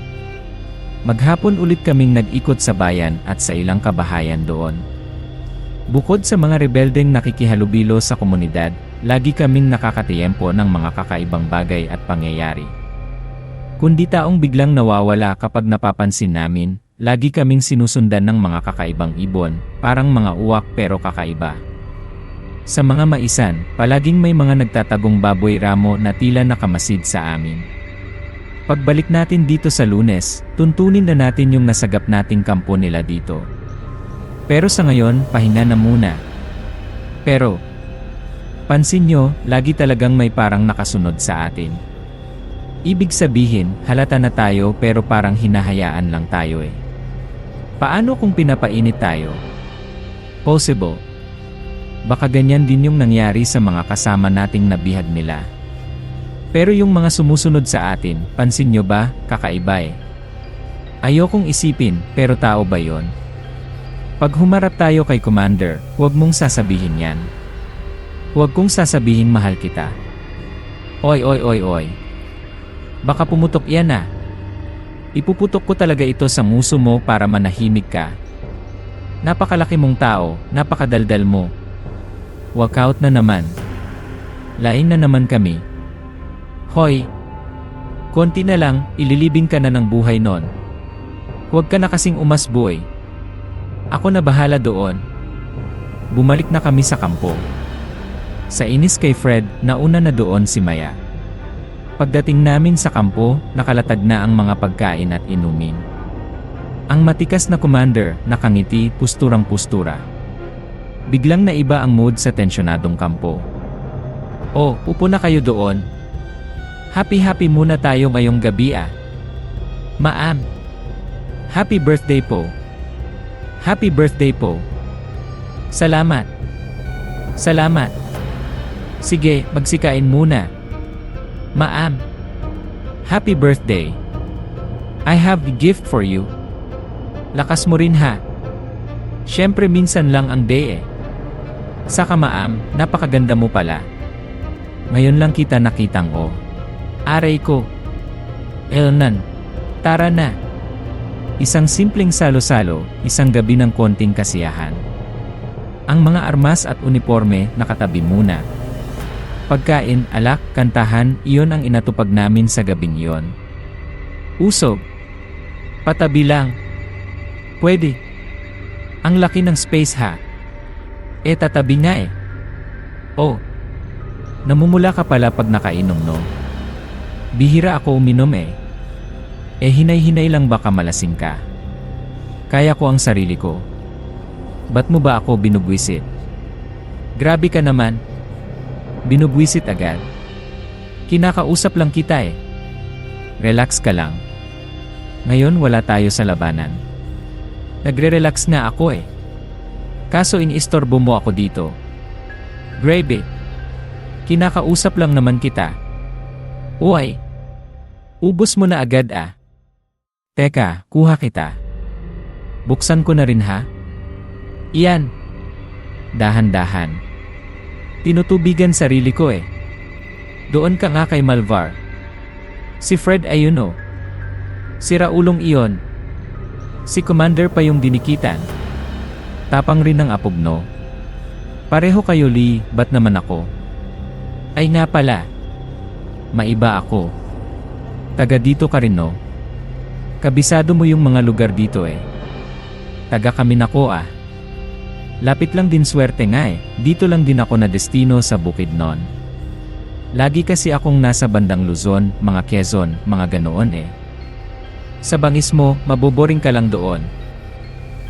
Maghapon ulit kaming nag-ikot sa bayan at sa ilang kabahayan doon. Bukod sa mga rebeldeng nakikihalubilo sa komunidad, lagi kaming nakakatiyempo ng mga kakaibang bagay at pangyayari. Kundi taong biglang nawawala kapag napapansin namin, lagi kaming sinusundan ng mga kakaibang ibon, parang mga uwak pero kakaiba. Sa mga maisan, palaging may mga nagtatagong baboy ramo na tila nakamasid sa amin. Pagbalik natin dito sa Lunes, tuntunin na natin yung nasagap nating kampo nila dito. Pero sa ngayon, pahinga na muna. Pero, pansin nyo, lagi talagang may parang nakasunod sa atin. Ibig sabihin, halata na tayo pero parang hinahayaan lang tayo eh. Paano kung pinapainit tayo? Possible. Baka ganyan din yung nangyari sa mga kasama nating nabihag nila. Pero yung mga sumusunod sa atin, pansin nyo ba, kakaiba eh. Ayokong isipin, pero tao ba yon? Pag humarap tayo kay Commander, huwag mong sasabihin yan. Huwag kong sasabihin mahal kita. Oy. Baka pumutok yan ah. Ipuputok ko talaga ito sa muso mo para manahimik ka. Napakalaki mong tao, napakadaldal mo. Walkout na naman. Lain na naman kami. Hoy! Konti na lang, ililibing ka na ng buhay nun. Huwag ka na kasing umasboy. Ako na bahala doon. Bumalik na kami sa kampo. Sa inis kay Fred, nauna na doon si Maya. Pagdating namin sa kampo, nakalatag na ang mga pagkain at inumin. Ang matikas na commander, nakangiti, pusturang-pustura. Biglang naiba ang mood sa tensyonadong kampo. Oh, upo na kayo doon. Happy muna tayo ngayong gabi ah. Ma'am. Happy birthday po. Happy birthday po. Salamat. Salamat. Sige, magsikain muna. Ma'am. Happy birthday. I have a gift for you. Lakas mo rin ha. Siyempre minsan lang ang day eh. Saka ma'am, napakaganda mo pala. Ngayon lang kita nakitang oh. Aray ko. Elnan. Tara na. Isang simpleng salo-salo, isang gabi ng konting kasiyahan. Ang mga armas at uniforme nakatabi muna. Pagkain, alak, kantahan, iyon ang inatupag namin sa gabing iyon. Usog. Patabi lang. Pwede. Ang laki ng space ha. Tatabi nga eh. Oh. Namumula ka pala pag nakainom no? Bihira ako uminom eh. Hinay-hinay lang baka malasing ka. Kaya ko ang sarili ko. Ba't mo ba ako binubwisit? Grabe ka naman. Binubwisit agad. Kinakausap lang kita eh. Relax ka lang. Ngayon wala tayo sa labanan. Nagre-relax nga ako eh. Kaso iniistorbo mo ako dito. Grabe. Kinakausap lang naman kita. Uy. Ubos mo na agad ah. Teka, kuha kita. Buksan ko na rin ha. Iyan. Dahan-dahan. Tinutubigan sarili ko eh. Doon ka nga kay Malvar. Si Fred ayun oh. Si Raulong iyon. Si Commander pa yung dinikitan. Tapang rin ng apugno. Pareho kayo Lee, ba't naman ako? Ay nga pala. Maiba ako. Taga dito ka rin no? Kabisado mo yung mga lugar dito eh. Taga kami nako ah. Lapit lang din swerte nga eh. Dito lang din ako na destino sa Bukidnon. Lagi kasi akong nasa bandang Luzon, mga Quezon, mga ganoon eh. Sa bangis mo, maboboring ka lang doon.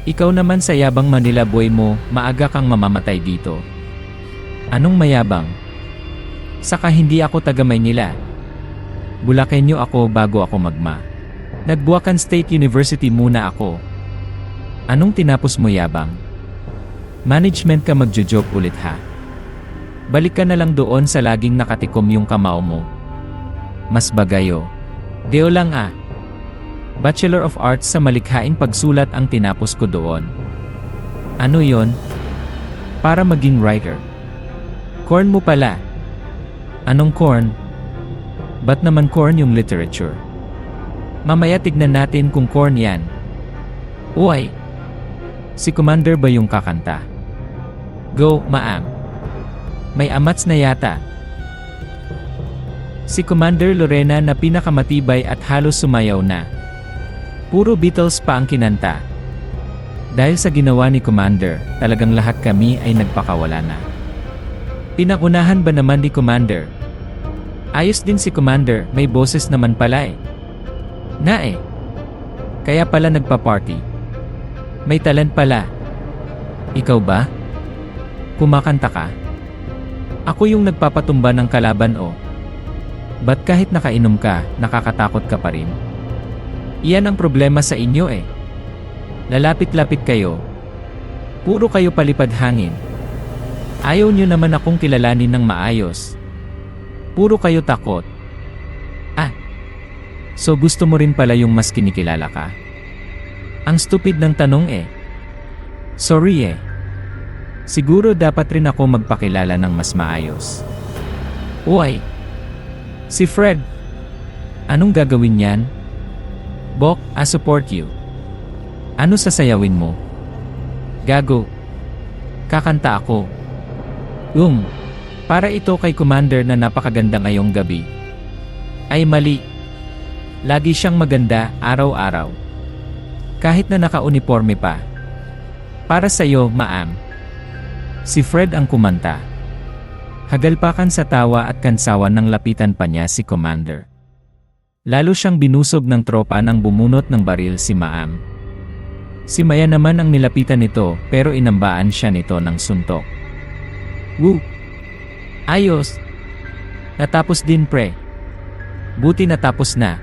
Ikaw naman sa yabang Manila boy mo, maaga kang mamamatay dito. Anong mayabang? Saka hindi ako taga Maynila. Bulakenyo ako bago ako magma. Nagbuakan State University muna ako. Anong tinapos mo yabang? Management ka magjo-joke ulit ha? Balik ka na lang doon sa laging nakatikom yung kamao mo. Mas bagayo. Deo lang ah. Bachelor of Arts sa malikhaing pagsulat ang tinapos ko doon. Ano yon? Para maging writer. Corn mo pala. Anong corn? Ba't naman corn yung literature? Mamaya tignan natin kung corn yan. Uy! Si Commander ba yung kakanta? Go, Maam. May amats na yata. Si Commander Lorena na pinakamatibay at halos sumayaw na. Puro Beatles pa ang kinanta. Dahil sa ginawa ni Commander, talagang lahat kami ay nagpakawala na. Pinakunahan ba naman ni Commander? Ayos din si Commander, may boses naman pala eh. Na eh. Kaya pala nagpa-party. May talent pala. Ikaw ba? Kumakanta ka? Ako yung nagpapatumba ng kalaban o. Ba't kahit nakainom ka, nakakatakot ka pa rin? Iyan ang problema sa inyo eh. Lalapit-lapit kayo. Puro kayo palipad hangin. Ayaw nyo naman akong kilalanin ng maayos. Puro kayo takot. Ah. So gusto mo rin pala yung mas kinikilala ka? Ang stupid ng tanong eh. Sorry eh. Siguro dapat rin ako magpakilala ng mas maayos. Uy! Si Fred! Anong gagawin yan? Bok, I support you. Ano sasayawin mo? Gago. Kakanta ako. Para ito kay Commander na napakaganda ngayong gabi. Ay mali. Lagi siyang maganda, araw-araw. Kahit na naka-uniforme pa. Para sa'yo, Maam. Si Fred ang kumanta. Hagalpakan sa tawa at kansawan nang lapitan pa niya si Commander. Lalo siyang binusog ng tropa nang bumunot ng baril si Maam. Si Maya naman ang nilapitan nito pero inambaan siya nito ng suntok. Woo! Ayos! Natapos din pre. Buti natapos na.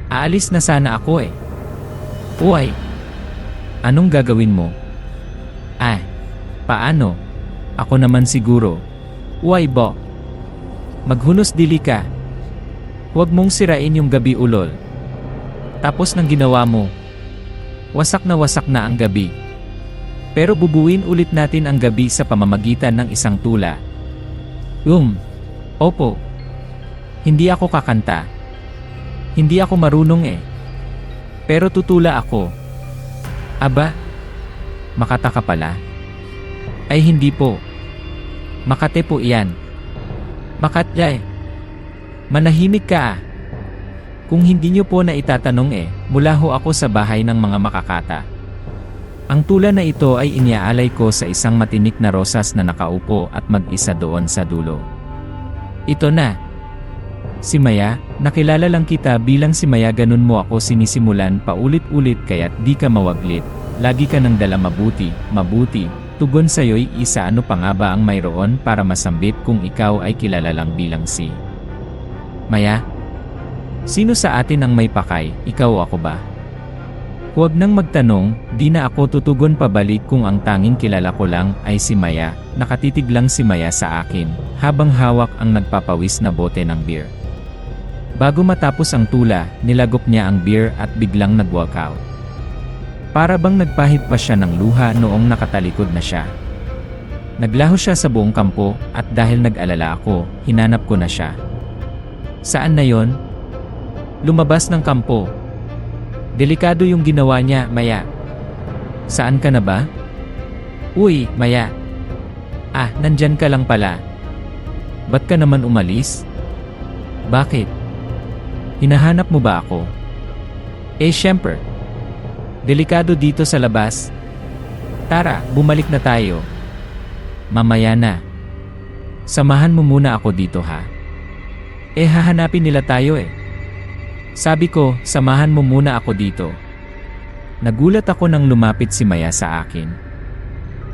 Aalis na sana ako eh. Uy! Anong gagawin mo? Paano? Ako naman siguro. Uy bo! Maghunos dili ka. Huwag mong sirain yung gabi ulol. Tapos ng ginawa mo. Wasak na ang gabi. Pero bubuin ulit natin ang gabi sa pamamagitan ng isang tula. Opo. Hindi ako kakanta. Hindi ako marunong eh. Pero tutula ako. Aba, makataka pala. Ay hindi po. Makate po iyan. Makatya eh. Manahimik ka ah. Kung hindi niyo po na itatanong mula ho ako sa bahay ng mga makakata. Ang tula na ito ay iniaalay ko sa isang matinik na rosas na nakaupo at mag-isa doon sa dulo. Ito na. Si Maya, nakilala lang kita bilang si Maya, ganun mo ako sinisimulan paulit-ulit kaya't di ka mawaglit. Lagi ka nang dala mabuti, tugon sa'yo'y isa, ano pa nga ba ang mayroon para masambit kung ikaw ay kilala lang bilang si Maya? Sino sa atin ang may pakay, ikaw o ako ba? Huwag nang magtanong, di na ako tutugon pabalik kung ang tanging kilala ko lang ay si Maya. Nakatitig lang si Maya sa akin, habang hawak ang nagpapawis na bote ng beer. Bago matapos ang tula, nilagop niya ang beer at biglang nag-walkout. Para bang nagpahid pa siya ng luha noong nakatalikod na siya. Naglaho siya sa buong kampo at dahil nag-alala ako, hinanap ko na siya. Saan na yon? Lumabas ng kampo. Delikado yung ginawa niya, Maya. Saan ka na ba? Uy, Maya. Ah, nandyan ka lang pala. Ba't ka naman umalis? Bakit? Hinahanap mo ba ako? Syempre. Delikado dito sa labas. Tara, bumalik na tayo. Mamaya na. Samahan mo muna ako dito ha. Hahanapin nila tayo Sabi ko, samahan mo muna ako dito. Nagulat ako nang lumapit si Maya sa akin.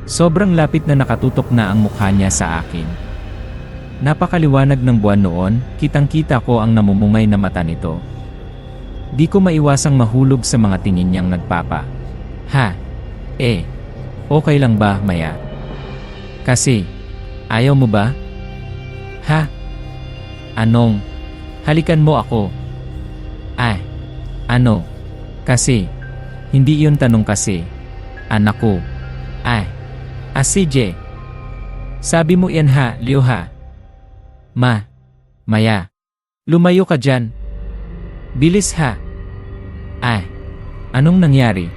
Sobrang lapit na nakatutok na ang mukha niya sa akin. Napakaliwanag ng buwan noon, kitang-kita ko ang namumungay na mata nito. Di ko maiwasang mahulog sa mga tingin niyang nagpapa. Ha? Okay lang ba, Maya? Kasi, ayaw mo ba? Ha? Anong? Halikan mo ako. Ano? Kasi. Hindi yun tanong kasi. Anak ko. CJ. Sabi mo yan ha, Leo ha? Maya. Lumayo ka dyan. Bilis ha. Anong nangyari?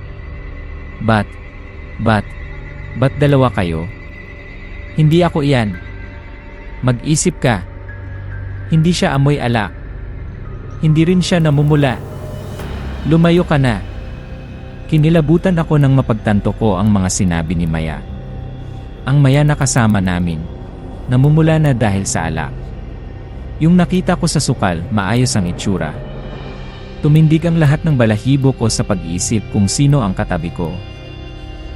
Ba't dalawa kayo? Hindi ako iyan. Mag-isip ka. Hindi siya amoy alak. Hindi rin siya namumula. Lumayo ka na. Kinilabutan ako nang mapagtanto ko ang mga sinabi ni Maya. Ang Maya na kasama namin, namumula na dahil sa alak. Yung nakita ko sa sukal, maayos ang itsura. Tumindig ang lahat ng balahibo ko sa pag-iisip kung sino ang katabi ko.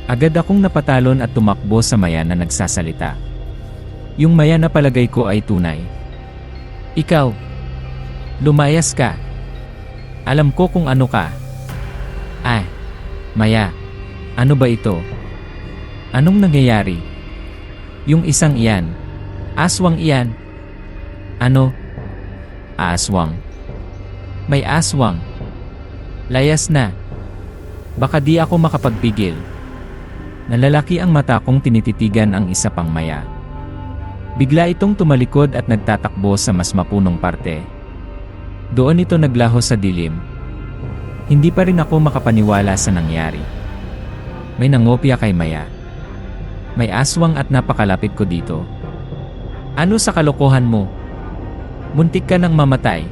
Agad akong napatalon at tumakbo sa Maya na nagsasalita. Yung Maya na palagay ko ay tunay. Ikaw, lumayas ka. Alam ko kung ano ka. Maya, ano ba ito? Anong nangyayari? Yung isang iyan. Aswang iyan. Ano? Aswang. May aswang. Layas na. Baka di ako makapagpigil. Nalalaki ang mata kong tinititigan ang isa pang Maya. Bigla itong tumalikod at nagtatakbo sa mas mapunong parte. Doon ito naglaho sa dilim. Hindi pa rin ako makapaniwala sa nangyari. May nangopya kay Maya. May aswang at napakalapit ko dito. Ano sa kalokohan mo? Muntik ka nang mamatay.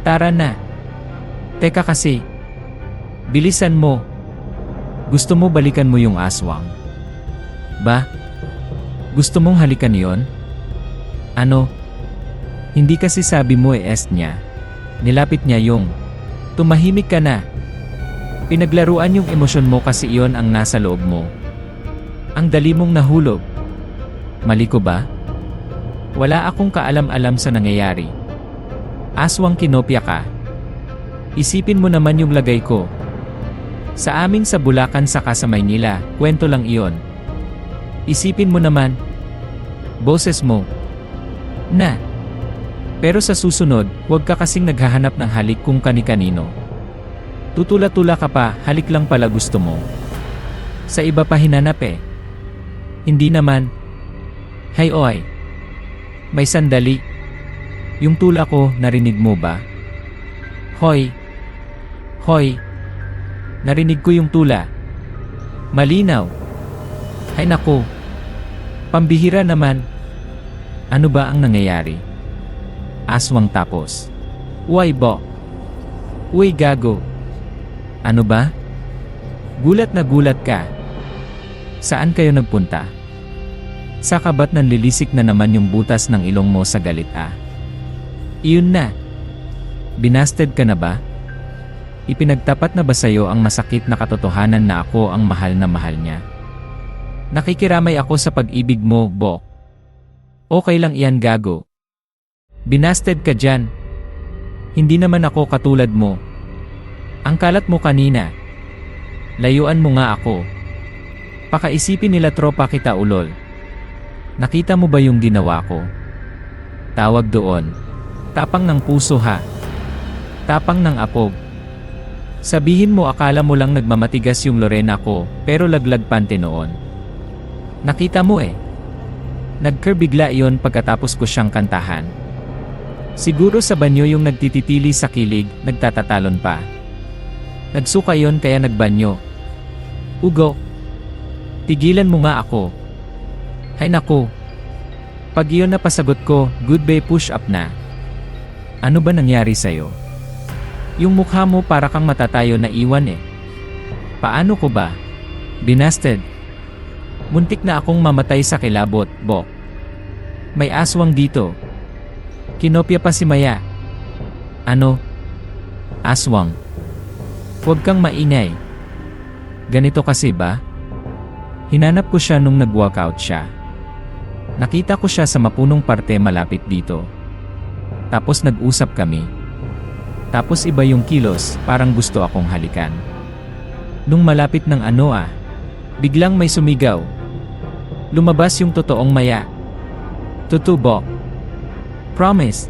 Tara na. Teka kasi. Bilisan mo. Gusto mo balikan mo yung aswang? Ba? Gusto mong halikan yon? Ano? Hindi kasi sabi mo niya. Nilapit niya yung, tumahimik ka na. Pinaglaruan yung emosyon mo kasi iyon ang nasa loob mo. Ang dali mong nahulog. Mali ko ba? Wala akong kaalam-alam sa nangyayari. Aswang kinopya ka. Isipin mo naman yung lagay ko. Sa amin sa Bulacan saka sa Maynila, kwento lang iyon. Isipin mo naman. Boses mo. Na. Pero sa susunod, huwag ka kasing naghahanap ng halik kung kani-kanino. Tutula-tula ka pa, halik lang pala gusto mo. Sa iba pa hinanap Hindi naman. Hay oy. May sandali. Yung tula ko, narinig mo ba? Hoy. Hoy. Narinig ko yung tula. Malinaw. Hay nako. Pambihira naman. Ano ba ang nangyayari? Aswang tapos. Uy, Bok. Uy, gago. Ano ba? Gulat na gulat ka. Saan kayo nagpunta? Sa kabat nanlilisik na naman yung butas ng ilong mo sa galit ah. Iyon na. Binasted ka na ba? Ipinagtapat na ba sa'yo ang masakit na katotohanan na ako ang mahal na mahal niya? Nakikiramay ako sa pag-ibig mo, Bok. Okay lang iyan, gago. Binasted ka dyan. Hindi naman ako katulad mo. Ang kalat mo kanina. Layuan mo nga ako. Pakaisipin nila tropa kita ulol. Nakita mo ba yung ginawa ko? Tawag doon. Tapang ng puso ha. Tapang ng apog. Sabihin mo akala mo lang nagmamatigas yung Lorena ko, pero laglag pante noon. Nakita mo eh. Nagkerbigla iyon pagkatapos ko siyang kantahan. Siguro sa banyo yung nagtititili sa kilig, nagtatatalon pa. Nagsuka yon kaya nagbanyo. Ugo. Tigilan mo nga ako. Hay nako. Pag iyon napasagot ko, goodbye push up na. Ano ba nangyari sa'yo? Yung mukha mo para kang matatayo na iwan eh. Paano ko ba? Binasted. Muntik na akong mamatay sa kilabot, Bok. May aswang dito. Kinopya pa si Maya. Ano? Aswang. Huwag kang maingay. Ganito kasi ba? Hinanap ko siya nung nag-walkout siya. Nakita ko siya sa mapunong parte malapit dito. Tapos nag-usap kami. Tapos iba yung kilos, parang gusto akong halikan. Nung malapit ng biglang may sumigaw. Lumabas yung totoong Maya. Tutubo. Promise.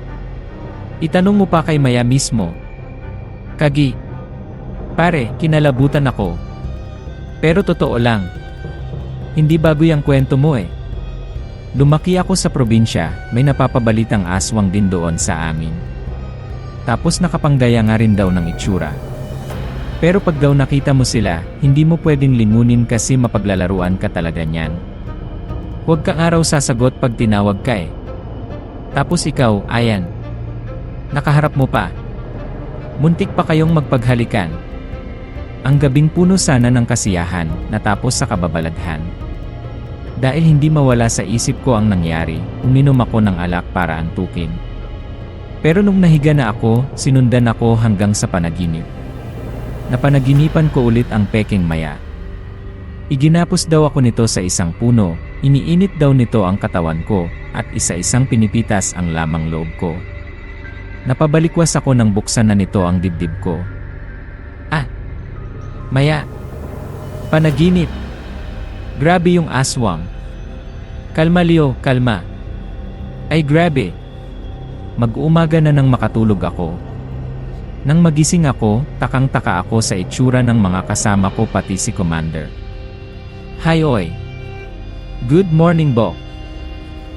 Itanong mo pa kay Maya mismo. Kagi. Pare, kinalabutan ako. Pero totoo lang. Hindi bago yung kwento mo eh. Lumaki ako sa probinsya, may napapabalitang aswang din doon sa amin. Tapos nakapanggaya nga rin daw ng itsura. Pero pag daw nakita mo sila, hindi mo pwedeng lingunin kasi mapaglalaruan ka talaga niyan. Huwag kang araw sasagot pag tinawag ka eh. Tapos ikaw, ayan. Nakaharap mo pa. Muntik pa kayong magpaghalikan. Ang gabing puno sana ng kasiyahan, natapos sa kababalaghan. Dahil hindi mawala sa isip ko ang nangyari, uminom ako ng alak para antukin. Pero nung nahiga na ako, sinundan ako hanggang sa panaginip. Napanaginipan ko ulit ang peking Maya. Iginapos daw ako nito sa isang puno, iniinit daw nito ang katawan ko, at isa-isang pinipitas ang lamang loob ko. Napabalikwas ako nang buksan na nito ang dibdib ko. Ah! Maya! Panaginip! Grabe yung aswang. Kalma Leo, kalma. Ay grabe. Mag-uumaga na nang makatulog ako. Nang magising ako, takang-taka ako sa itsura ng mga kasama ko pati si Commander. Hi oy. Good morning Bok.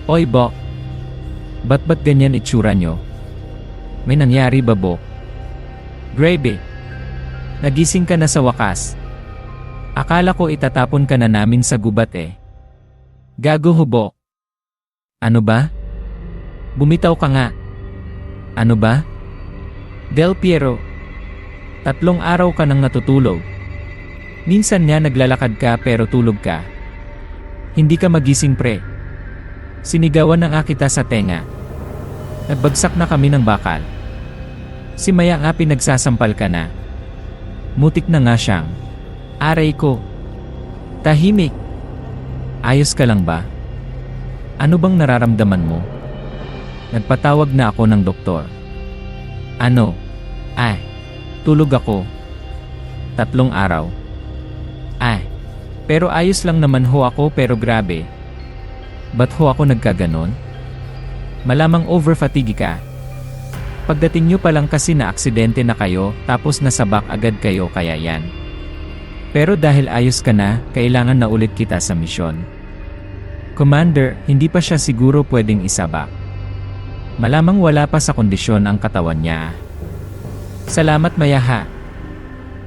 Oy Bok. Ba't ganyan itsura nyo? May nangyari ba Bok? Grabe. Nagising ka na sa wakas. Akala ko itatapon ka na namin sa gubat eh. Gago hubok. Ano ba? Bumitaw ka nga. Ano ba? Del Piero. 3 araw ka nang natutulog. Minsan nga naglalakad ka pero tulog ka. Hindi ka magising pre. Sinigawan na nga kita sa tenga. Nagbagsak na kami ng bakal. Si Maya nga pinagsasampal ka na. Mutik na nga siyang. Aray ko. Tahimik. Ayos ka lang ba? Ano bang nararamdaman mo? Nagpatawag na ako ng doktor. Ano? Ay, tulog ako. 3 araw. Ay, pero ayos lang naman ho ako pero grabe. Ba't ho ako nagkaganon? Malamang over-fatigue ka. Pagdating nyo pa lang kasi na aksidente na kayo tapos nasabak agad kayo kaya yan. Pero dahil ayos ka na, kailangan na ulit kita sa misyon. Commander, hindi pa siya siguro pwedeng isabak. Malamang wala pa sa kondisyon ang katawan niya. Salamat Mayaha.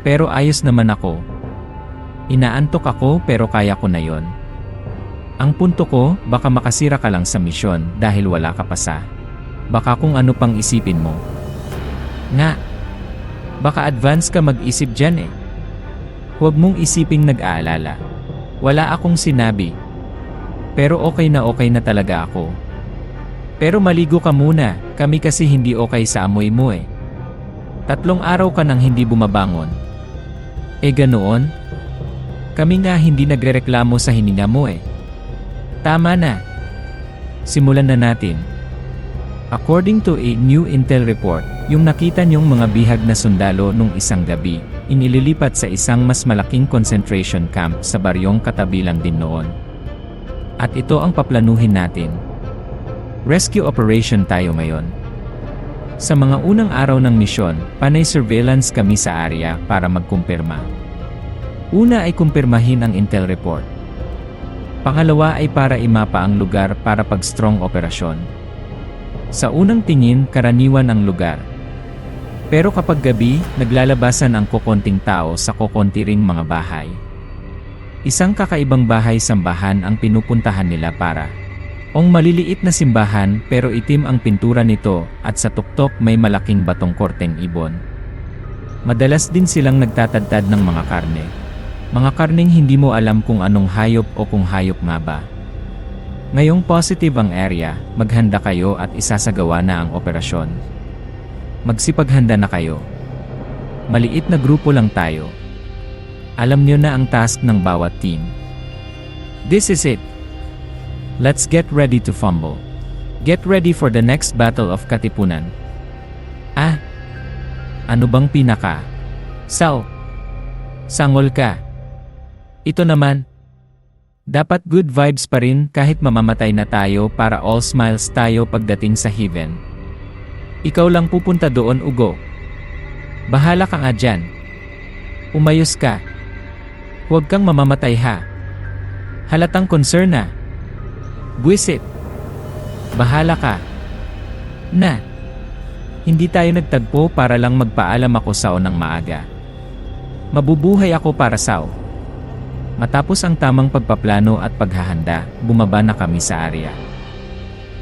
Pero ayos naman ako. Inaantok ako pero kaya ko na yon. Ang punto ko, baka makasira ka lang sa misyon dahil wala ka pa sa. Baka kung ano pang isipin mo. Nga. Baka advance ka mag-isip dyan eh. Huwag mong isiping nag-aalala. Wala akong sinabi. Pero okay na talaga ako. Pero maligo ka muna, kami kasi hindi okay sa amoy mo eh. 3 araw ka nang hindi bumabangon. Eh ganoon? Kami nga hindi nagrereklamo sa hininga mo eh. Tama na. Simulan na natin. According to a new intel report, yung nakita niyong mga bihag na sundalo nung isang gabi, inililipat sa isang mas malaking concentration camp sa baryong katabi lang din noon. At ito ang paplanuhin natin. Rescue operation tayo ngayon. Sa mga unang araw ng misyon, panay surveillance kami sa area para magkumpirma. Una ay kumpirmahin ang intel report. Pangalawa ay para imapa ang lugar para pag-strong operasyon. Sa unang tingin, karaniwan ang lugar. Pero kapag gabi, naglalabasan ang kokonting tao sa kokonti ring mga bahay. Isang kakaibang bahay-sambahan ang pinupuntahan nila para maliliit na simbahan pero itim ang pintura nito at sa tuktok may malaking batong korteng ibon. Madalas din silang nagtatadtad ng mga karne. Mga karneng hindi mo alam kung anong hayop o kung hayop nga ba. Ngayong positive ang area, maghanda kayo at isasagawa na ang operasyon. Magsipaghanda na kayo. Maliit na grupo lang tayo. Alam nyo na ang task ng bawat team. This is it. Let's get ready to fumble. Get ready for the next Battle of Katipunan. Ano bang pinaka? Sangol ka. Ito naman. Dapat good vibes pa rin kahit mamamatay na tayo para all smiles tayo pagdating sa heaven. Ikaw lang pupunta doon, Ugo. Bahala ka nga dyan. Umayos ka. Huwag kang mamamatay ha. Halatang concern na. Buwisit. Bahala ka. Na. Hindi tayo nagtagpo para lang magpaalam ako sao ng maaga. Mabubuhay ako para sao. Matapos ang tamang pagpaplano at paghahanda, bumaba na kami sa area.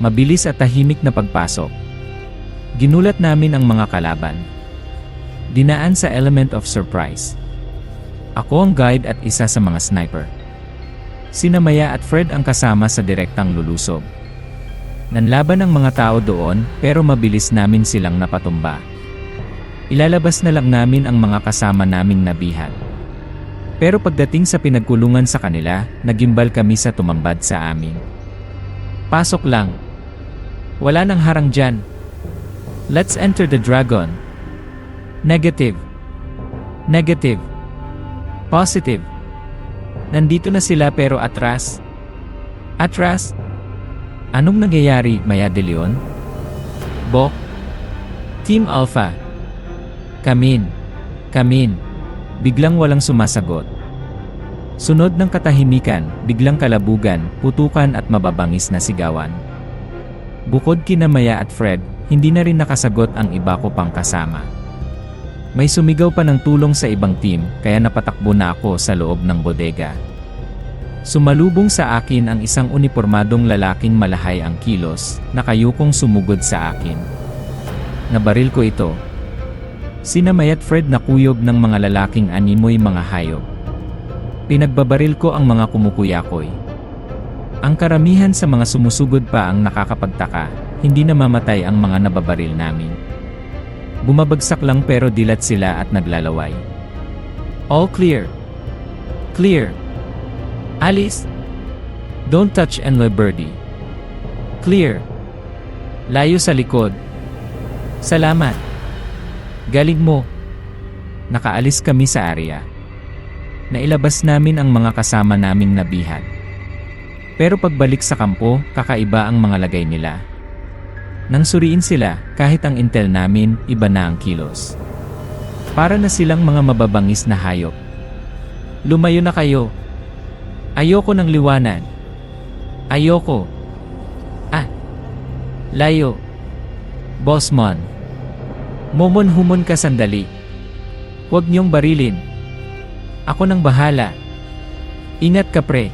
Mabilis at tahimik na pagpasok. Ginulat namin ang mga kalaban. Dinaan sa element of surprise. Ako ang guide at isa sa mga sniper. Sina Maya at Fred ang kasama sa direktang lulusob. Nanlaban ang mga tao doon pero mabilis namin silang napatumba. Ilalabas na lang namin ang mga kasama naming nabihan. Pero pagdating sa pinagkulungan sa kanila, nagimbal kami sa tumambad sa amin. Pasok lang. Wala nang harang dyan. Let's enter the dragon. Negative. Negative. Positive. Nandito na sila pero atras. Atras? Anong nangyayari, Maya de Leon? Bok? Team Alpha. Kamin. Biglang walang sumasagot. Sunod ng katahimikan, biglang kalabugan, putukan at mababangis na sigawan. Bukod kina Maya at Fred, hindi na rin nakasagot ang iba ko pang kasama. May sumigaw pa ng tulong sa ibang team, kaya napatakbo na ako sa loob ng bodega. Sumalubong sa akin ang isang unipormadong lalaking malahay ang kilos, nakayukong sumugod sa akin. Nabaril ko ito. Sina Maya at Fred nakuyog ng mga lalaking animoy mga hayop. Pinagbabaril ko ang mga kumukuyakoy. Ang karamihan sa mga sumusugod pa ang nakakapagtaka, hindi namamatay ang mga nababaril namin. Bumabagsak lang pero dilat sila at naglalaway. All clear. Clear. Alice. Don't touch Enloy Birdie. Clear. Layo sa likod. Salamat. Galing mo. Nakaalis kami sa area. Nailabas namin ang mga kasama naming nabihan. Pero pagbalik sa kampo, kakaiba ang mga lagay nila. Nang suriin sila, kahit ang intel namin, iba na ang kilos. Para na silang mga mababangis na hayop. Lumayo na kayo. Ayoko ng liwanag. Ayoko. Layo. Bossman. Momon-humon ka sandali. Huwag niyong barilin. Ako nang bahala. Ingat ka pre.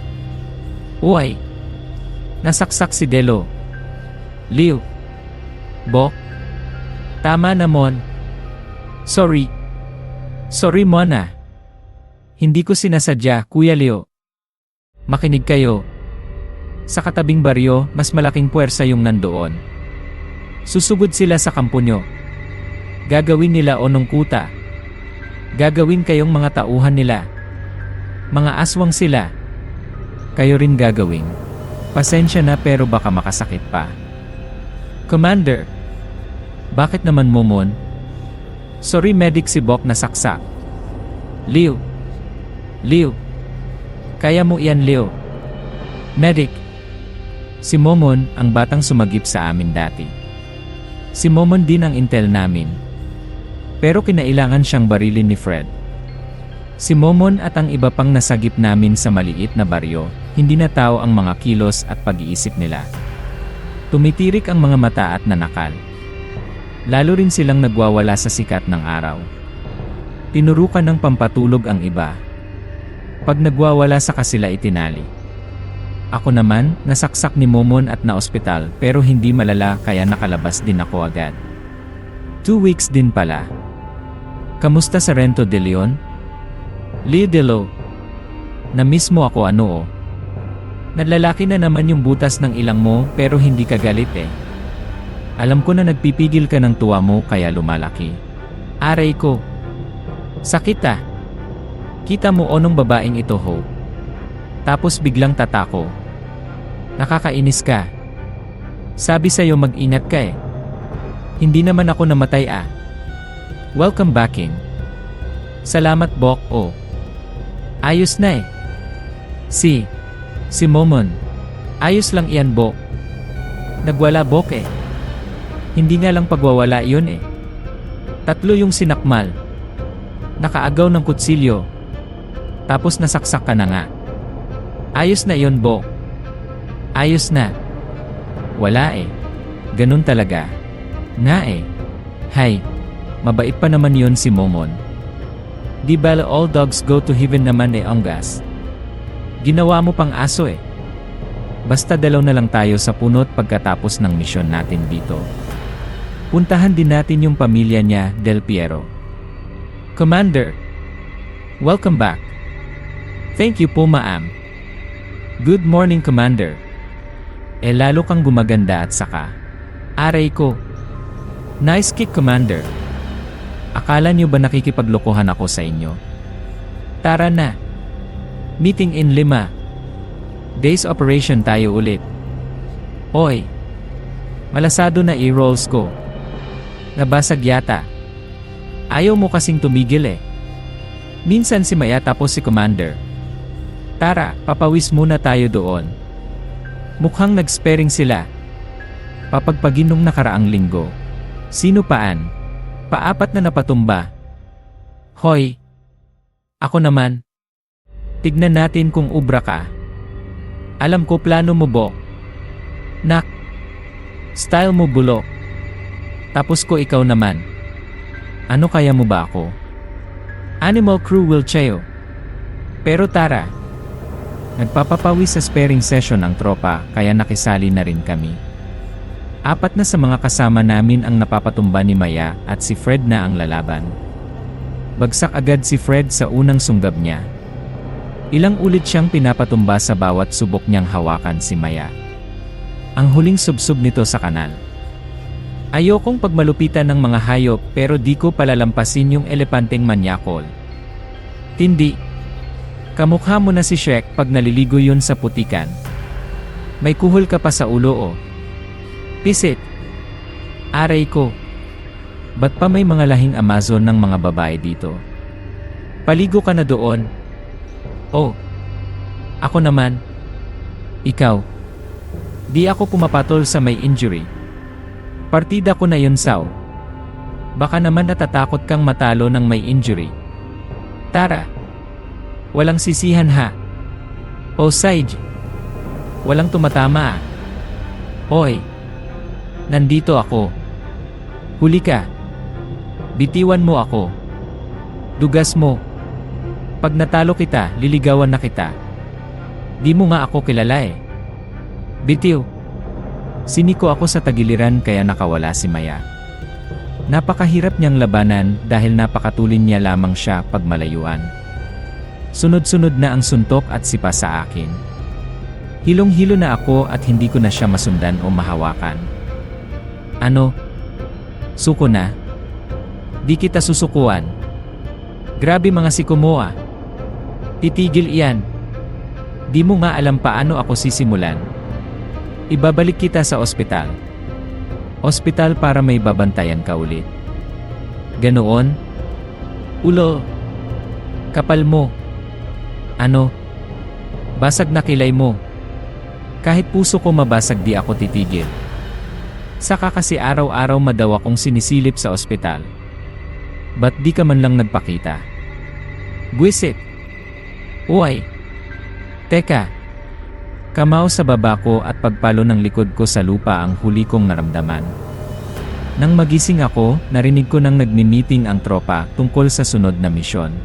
Uy. Nasaksak si Delo. Leo. Bok. Tama na Mon. Sorry. Sorry Mona. Hindi ko sinasadya, Kuya Leo. Makinig kayo. Sa katabing baryo, mas malaking puwersa yung nandoon. Susugod sila sa kampo nyo. Gagawin nila onong kuta. Gagawin kayong mga tauhan nila. Mga aswang sila. Kayo rin gagawin. Pasensya na pero baka makasakit pa. Commander. Bakit naman Momon? Sorry medic si Bok na saksak. Leo. Leo. Kaya mo iyan Leo. Medic. Si Momon ang batang sumagip sa amin dati. Si Momon din ang intel namin. Pero kinailangan siyang barilin ni Fred. Si Momon at ang iba pang nasagip namin sa maliit na baryo, hindi na tao ang mga kilos at pag-iisip nila. Tumitirik ang mga mata at nanakal. Lalo rin silang nagwawala sa sikat ng araw. Tinurukan ng pampatulog ang iba. Pag nagwawala sa kasila itinali. Ako naman, nasaksak ni Momon at na-ospital pero hindi malala kaya nakalabas din ako agad. 2 weeks din pala. Kamusta sa Rento de Leon? Leo Delo. Na-miss mo ako ano o? Nalalaki na naman yung butas ng ilang mo pero hindi ka galit eh. Alam ko na nagpipigil ka ng tuwa mo kaya lumalaki. Aray ko. Sakit ah. Kita mo onong babaeng ito ho. Tapos biglang tatako. Nakakainis ka. Sabi sa'yo mag-ingat ka eh. Hindi naman ako namatay ah. Welcome backing. Salamat Bok o. Ayos na eh. Si Momon. Ayos lang iyan Bok. Nagwala Bok eh. Hindi nga lang pagwawala yun eh. 3 yung sinakmal. Nakaagaw ng kutsilyo. Tapos nasaksak ka na nga. Ayos na yun Bok. Ayos na. Wala eh. Ganun talaga. Nga eh. Hay. Mabait pa naman yun si Momon. Di ba all dogs go to heaven naman eh Ongas? Ginawa mo pang aso eh. Basta dalaw na lang tayo sa punot pagkatapos ng misyon natin dito. Puntahan din natin yung pamilya niya, Del Piero. Commander. Welcome back. Thank you po ma'am. Good morning Commander. Lalo kang gumaganda at saka. Aray ko. Nice kick Commander. Akala niyo ba nakikipaglokohan ako sa inyo? Tara na. Meeting in 5 days operation tayo ulit. Oy. Malasado na i-rolls ko. Nabasag yata. Ayaw mo kasing tumigil eh. Minsan si Maya tapos si Commander. Tara, papawis muna tayo doon. Mukhang nag-sparing sila. Papagpagin nung nakaraang linggo. Sino paan? Paapat na napatumba. Hoy. Ako naman. Tignan natin kung ubra ka. Alam ko plano mo Bok. Nak. Style mo bulok. Tapos ko ikaw naman. Ano kaya mo ba ako? Animal crew will chayo. Pero tara. Nagpapapawis sa sparing session ang tropa kaya nakisali na rin kami. 4 na sa mga kasama namin ang napapatumba ni Maya at si Fred na ang lalaban. Bagsak agad si Fred sa unang sunggab niya. Ilang ulit siyang pinapatumba sa bawat subok niyang hawakan si Maya. Ang huling subsob nito sa kanal. Ayokong pagmalupitan ng mga hayop pero di ko palalampasin yung elepanteng manyakol. Tindi. Kamukha mo na si Shrek pag naliligo yun sa putikan. May kuhol ka pa sa ulo o. Pisit. Aray ko. Ba't pa may mga lahing Amazon ng mga babae dito? Paligo ka na doon. Oh. Ako naman. Ikaw. Di ako pumapatol sa may injury. Partida ko na yun Sao. Baka naman natatakot kang matalo ng may injury. Tara. Walang sisihan ha. O Sage. Walang tumatama ah. Hoy. Nandito ako. Huli ka. Bitiwan mo ako. Dugas mo. Pag natalo kita, liligawan na kita. Di mo nga ako kilala eh. Bitiw. Siniko ako sa tagiliran kaya nakawala si Maya. Napakahirap niyang labanan dahil napakatulin niya lamang siya pagmalayuan. Sunod-sunod na ang suntok at sipa sa akin. Hilong-hilo na ako at hindi ko na siya masundan o mahawakan. Ano? Suko na? Di kita susukuan. Grabe mga siko mo ah. Titigil iyan. Di mo nga alam paano ako sisimulan. Ibabalik kita sa ospital. Ospital para may babantayan ka ulit. Ganoon? Ulo. Kapal mo. Ano? Basag na kilay mo. Kahit puso ko mabasag di ako titigil. Saka kasi araw-araw madaw akong sinisilip sa ospital. Ba't di ka man lang nagpakita? Buwisit. Uy. Teka. Kamao sa baba ko at pagpalo ng likod ko sa lupa ang huli kong naramdaman. Nang magising ako, narinig ko nang nagmi-meeting ang tropa tungkol sa sunod na misyon.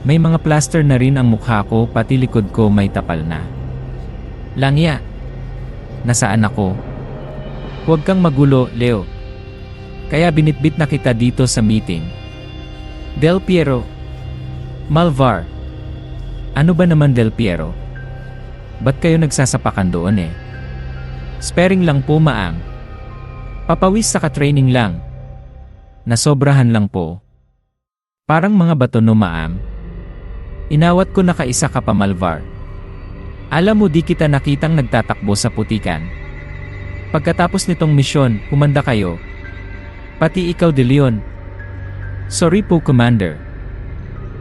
May mga plaster na rin ang mukha ko pati likod ko may tapal na. Langya. Nasaan ako? Huwag kang magulo, Leo. Kaya binitbit na kita dito sa meeting. Del Piero. Malvar. Ano ba naman Del Piero? Ba't kayo nagsasapakan doon eh? Sparing lang po maam. Papawis sa ka-training lang. Nasobrahan lang po. Parang mga bato no maam. Inawat ko na kaisa ka pa Malvar. Alam mo di kita nakitang nagtatakbo sa putikan. Pagkatapos nitong misyon, humanda kayo. Pati ikaw De Leon. Sorry po Commander.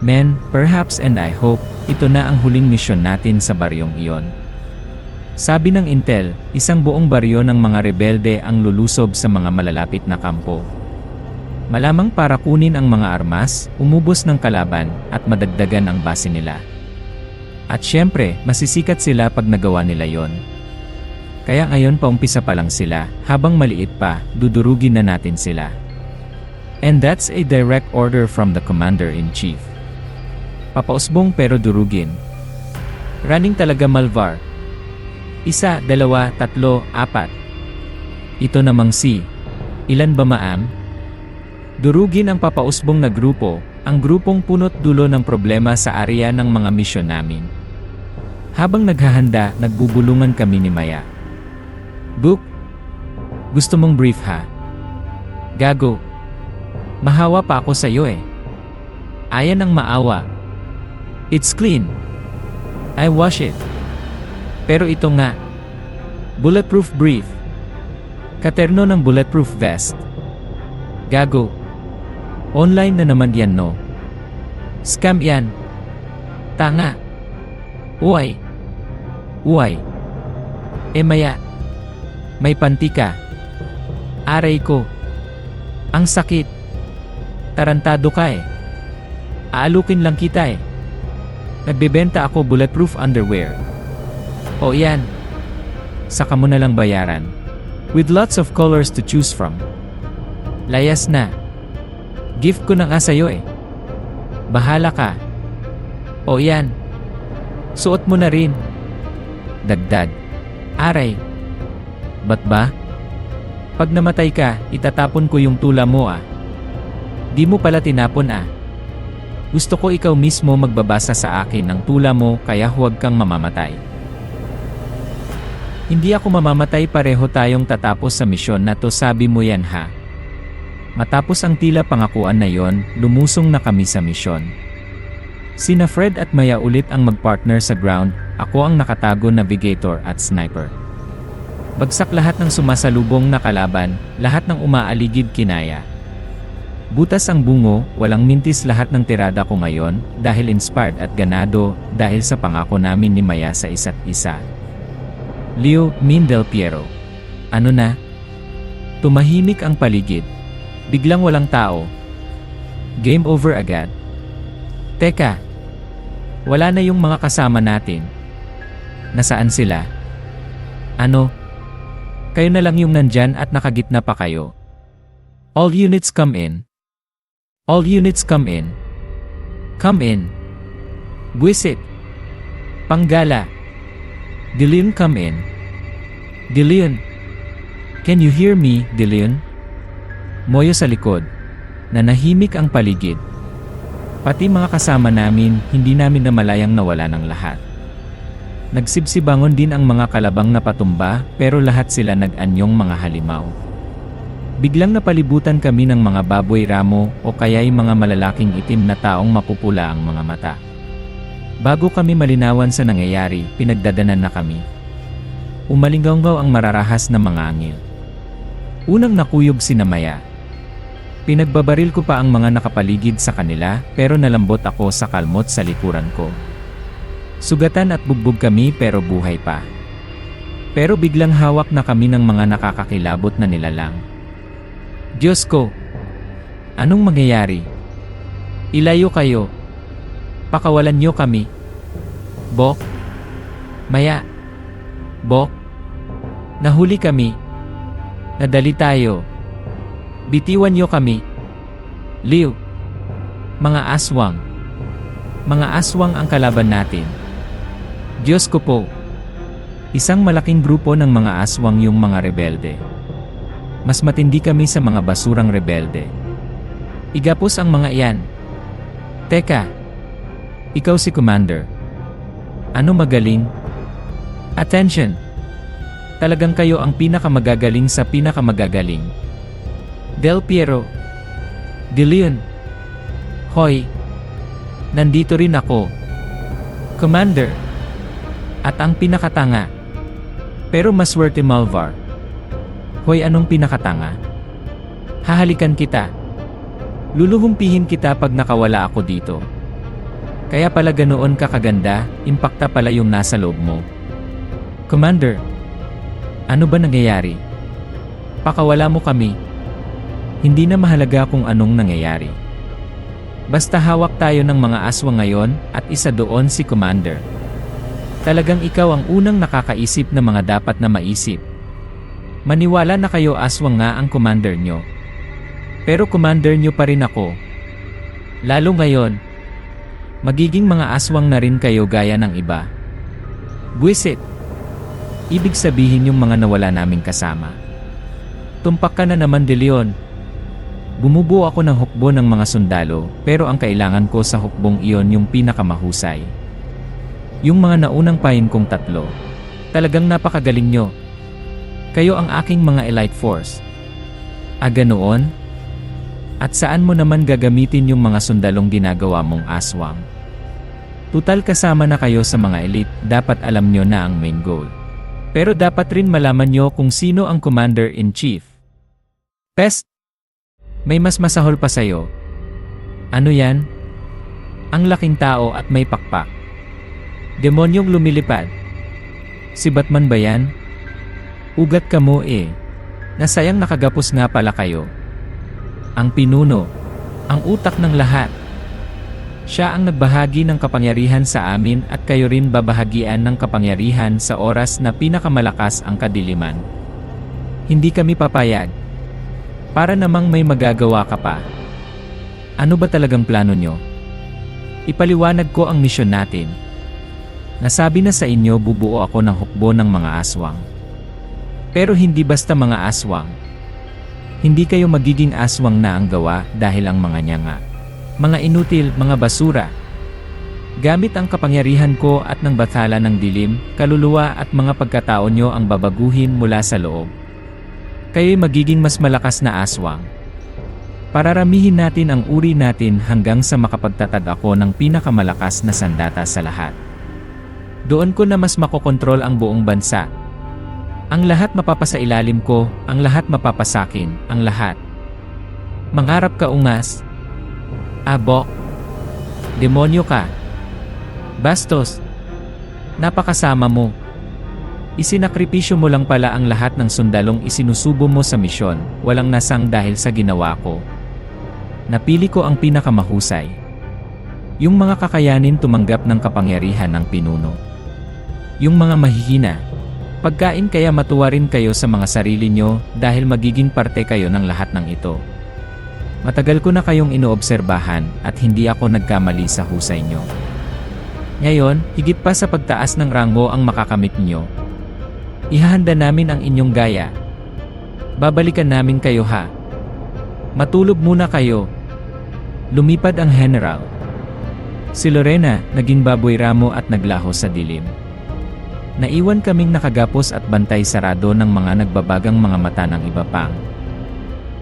Men, perhaps and I hope, ito na ang huling misyon natin sa baryong iyon. Sabi ng Intel, isang buong baryo ng mga rebelde ang lulusob sa mga malalapit na kampo. Malamang para kunin ang mga armas, umubos ng kalaban, at madagdagan ang base nila. At syempre, masisikat sila pag nagawa nila yon. Kaya ngayon paumpisa pa lang sila, habang maliit pa, dudurugin na natin sila. And that's a direct order from the Commander-in-Chief. Papausbong pero durugin. Running talaga Malvar. 1, 2, 3, 4. Ito namang si. Ilan ba maam? Durugin ang papausbong na grupo, ang grupong punot dulo ng problema sa area ng mga misyon namin. Habang naghahanda, nagbubulungan kami ni Maya. Book? Gusto mong brief ha? Gago. Mahawa pa ako sa iyo eh. Ayan ang maawa. It's clean. I wash it. Pero ito nga. Bulletproof brief. Katerno ng bulletproof vest. Gago. Online na naman yan no? Scam yan. Tanga. Uy. Uy. Maya. May panti ka. Aray ko. Ang sakit. Tarantado ka eh. Aalukin lang kita eh. Nagbebenta ako bulletproof underwear. O yan. Saka mo na lang bayaran. With lots of colors to choose from. Layas na. Gift ko na nga sa'yo eh. Bahala ka. O yan. Suot mo na rin. Dagdag. Aray. Ba't ba? Pag namatay ka, itatapon ko yung tula mo ah. Di mo pala tinapon ah. Gusto ko ikaw mismo magbabasa sa akin ng tula mo kaya huwag kang mamamatay. Hindi ako mamamatay, pareho tayong tatapos sa misyon na to, sabi mo yan ha. Matapos ang tila pangakuan na yon, lumusong na kami sa misyon. Sina Fred at Maya ulit ang magpartner sa ground, ako ang nakatago navigator at sniper. Bagsak lahat ng sumasalubong na kalaban, lahat ng umaaligid kinaya. Butas ang bungo, walang mintis lahat ng tirada ko ngayon, dahil inspired at ganado, dahil sa pangako namin ni Maya sa isa't isa. Leo, Del Piero. Ano na? Tumahimik ang paligid. Biglang walang tao. Game over agad. Teka. Wala na yung mga kasama natin. Nasaan sila? Ano? Kayo na lang yung nandyan at nakagitna pa kayo. All units come in. All units come in. Come in. Buwisit. Panggala. Dilim come in. "DeLeon? Can you hear me, DeLeon?" Moyo sa likod. Nanahimik ang paligid. Pati mga kasama namin, hindi namin namalayang nawala ng lahat. Nagsibsibangon din ang mga kalabang na patumba, pero lahat sila nag-anyong mga halimaw. Biglang napalibutan kami ng mga baboy ramo o kaya'y mga malalaking itim na taong mapupula ang mga mata. Bago kami malinawan sa nangyayari, pinagdadanan na kami. Umalinggaw ang mararahas na mga angil. Unang nakuyog si Maya. Pinagbabaril ko pa ang mga nakapaligid sa kanila, pero nalambot ako sa kalmot sa likuran ko. Sugatan at bugbog kami pero buhay pa. Pero biglang hawak na kami ng mga nakakakilabot na nilalang. Diyos ko! Anong mangyayari? Ilayo kayo. Pakawalan niyo kami. Bok? Maya? Bok? Nahuli kami. Nadali tayo. Bitiwan niyo kami. Liw. Mga aswang. Mga aswang ang kalaban natin. Diyos ko po. Isang malaking grupo ng mga aswang yung mga rebelde. Mas matindi kami sa mga basurang rebelde. Igapos ang mga iyan. Teka. Ikaw si Commander. Ano magaling? Attention! Talagang kayo ang pinakamagagaling sa pinakamagagaling. Del Piero. DeLeon. Hoy. Nandito rin ako. Commander. At ang pinakatanga. Pero maswerte Malvar. Hoy, anong pinakatanga? Hahalikan kita. Luluhumpihin kita pag nakawala ako dito. Kaya pala ganoon ka kaganda, impakta pala yung nasa loob mo. Commander, ano ba nangyayari? Pakawala mo kami. Hindi na mahalaga kung anong nangyayari. Basta hawak tayo ng mga aswang ngayon at isa doon si Commander. Talagang ikaw ang unang nakakaisip na mga dapat na maisip. Maniwala na kayo aswang nga ang commander nyo. Pero commander nyo pa rin ako. Lalo ngayon, magiging mga aswang na rin kayo gaya ng iba. Buwisit! Ibig sabihin yung mga nawala naming kasama. Tumpak ka na naman, DeLeon. Bumubuo ako ng hukbo ng mga sundalo, pero ang kailangan ko sa hukbong iyon yung pinakamahusay. Yung mga naunang payin kong 3. Talagang napakagaling nyo. Kayo ang aking mga elite force. Ganoon? At saan mo naman gagamitin yung mga sundalong ginagawa mong aswang? Tutal kasama na kayo sa mga elite, dapat alam nyo na ang main goal. Pero dapat rin malaman nyo kung sino ang Commander-in-Chief. Pest! May mas masahol pa sa'yo. Ano yan? Ang laking tao at may pakpak. Demonyong lumilipad. Si Batman ba yan? Ugat ka mo eh. Nasayang nakagapos nga pala kayo. Ang pinuno. Ang utak ng lahat. Siya ang nagbahagi ng kapangyarihan sa amin at kayo rin babahagian ng kapangyarihan sa oras na pinakamalakas ang kadiliman. Hindi kami papayag. Para namang may magagawa ka pa. Ano ba talagang plano nyo? Ipaliwanag ko ang misyon natin. Nasabi na sa inyo bubuo ako ng hukbo ng mga aswang. Pero hindi basta mga aswang. Hindi kayo magiging aswang na ang gawa dahil ang mga nyanga. Mga inutil, mga basura. Gamit ang kapangyarihan ko at ng bathala ng dilim, kaluluwa at mga pagkatao nyo ang babaguhin mula sa loob. Kayo'y magiging mas malakas na aswang. Pararamihin natin ang uri natin hanggang sa makapagtatag ako ng pinakamalakas na sandata sa lahat. Doon ko na mas makokontrol ang buong bansa. Ang lahat mapapasailalim ko, ang lahat mapapasakin, ang lahat. Mangarap ka ungas. Bok. Demonyo ka. Bastos. Napakasama mo. Isinakripisyo mo lang pala ang lahat ng sundalong isinusubo mo sa misyon, walang nasang dahil sa ginawa ko. Napili ko ang pinakamahusay. Yung mga kakayanin tumanggap ng kapangyarihan ng pinuno. Yung mga mahihina. Pagkain kaya matuwa rin kayo sa mga sarili nyo dahil magiging parte kayo ng lahat ng ito. Matagal ko na kayong inoobserbahan at hindi ako nagkamali sa husay nyo. Ngayon, higit pa sa pagtaas ng rango ang makakamit nyo. Ihahanda namin ang inyong gaya. Babalikan namin kayo ha. Matulog muna kayo. Lumipad ang general. Si Lorena, naging baboy ramo at naglaho sa dilim. Naiwan kaming nakagapos at bantay sarado ng mga nagbabagang mga mata ng iba pang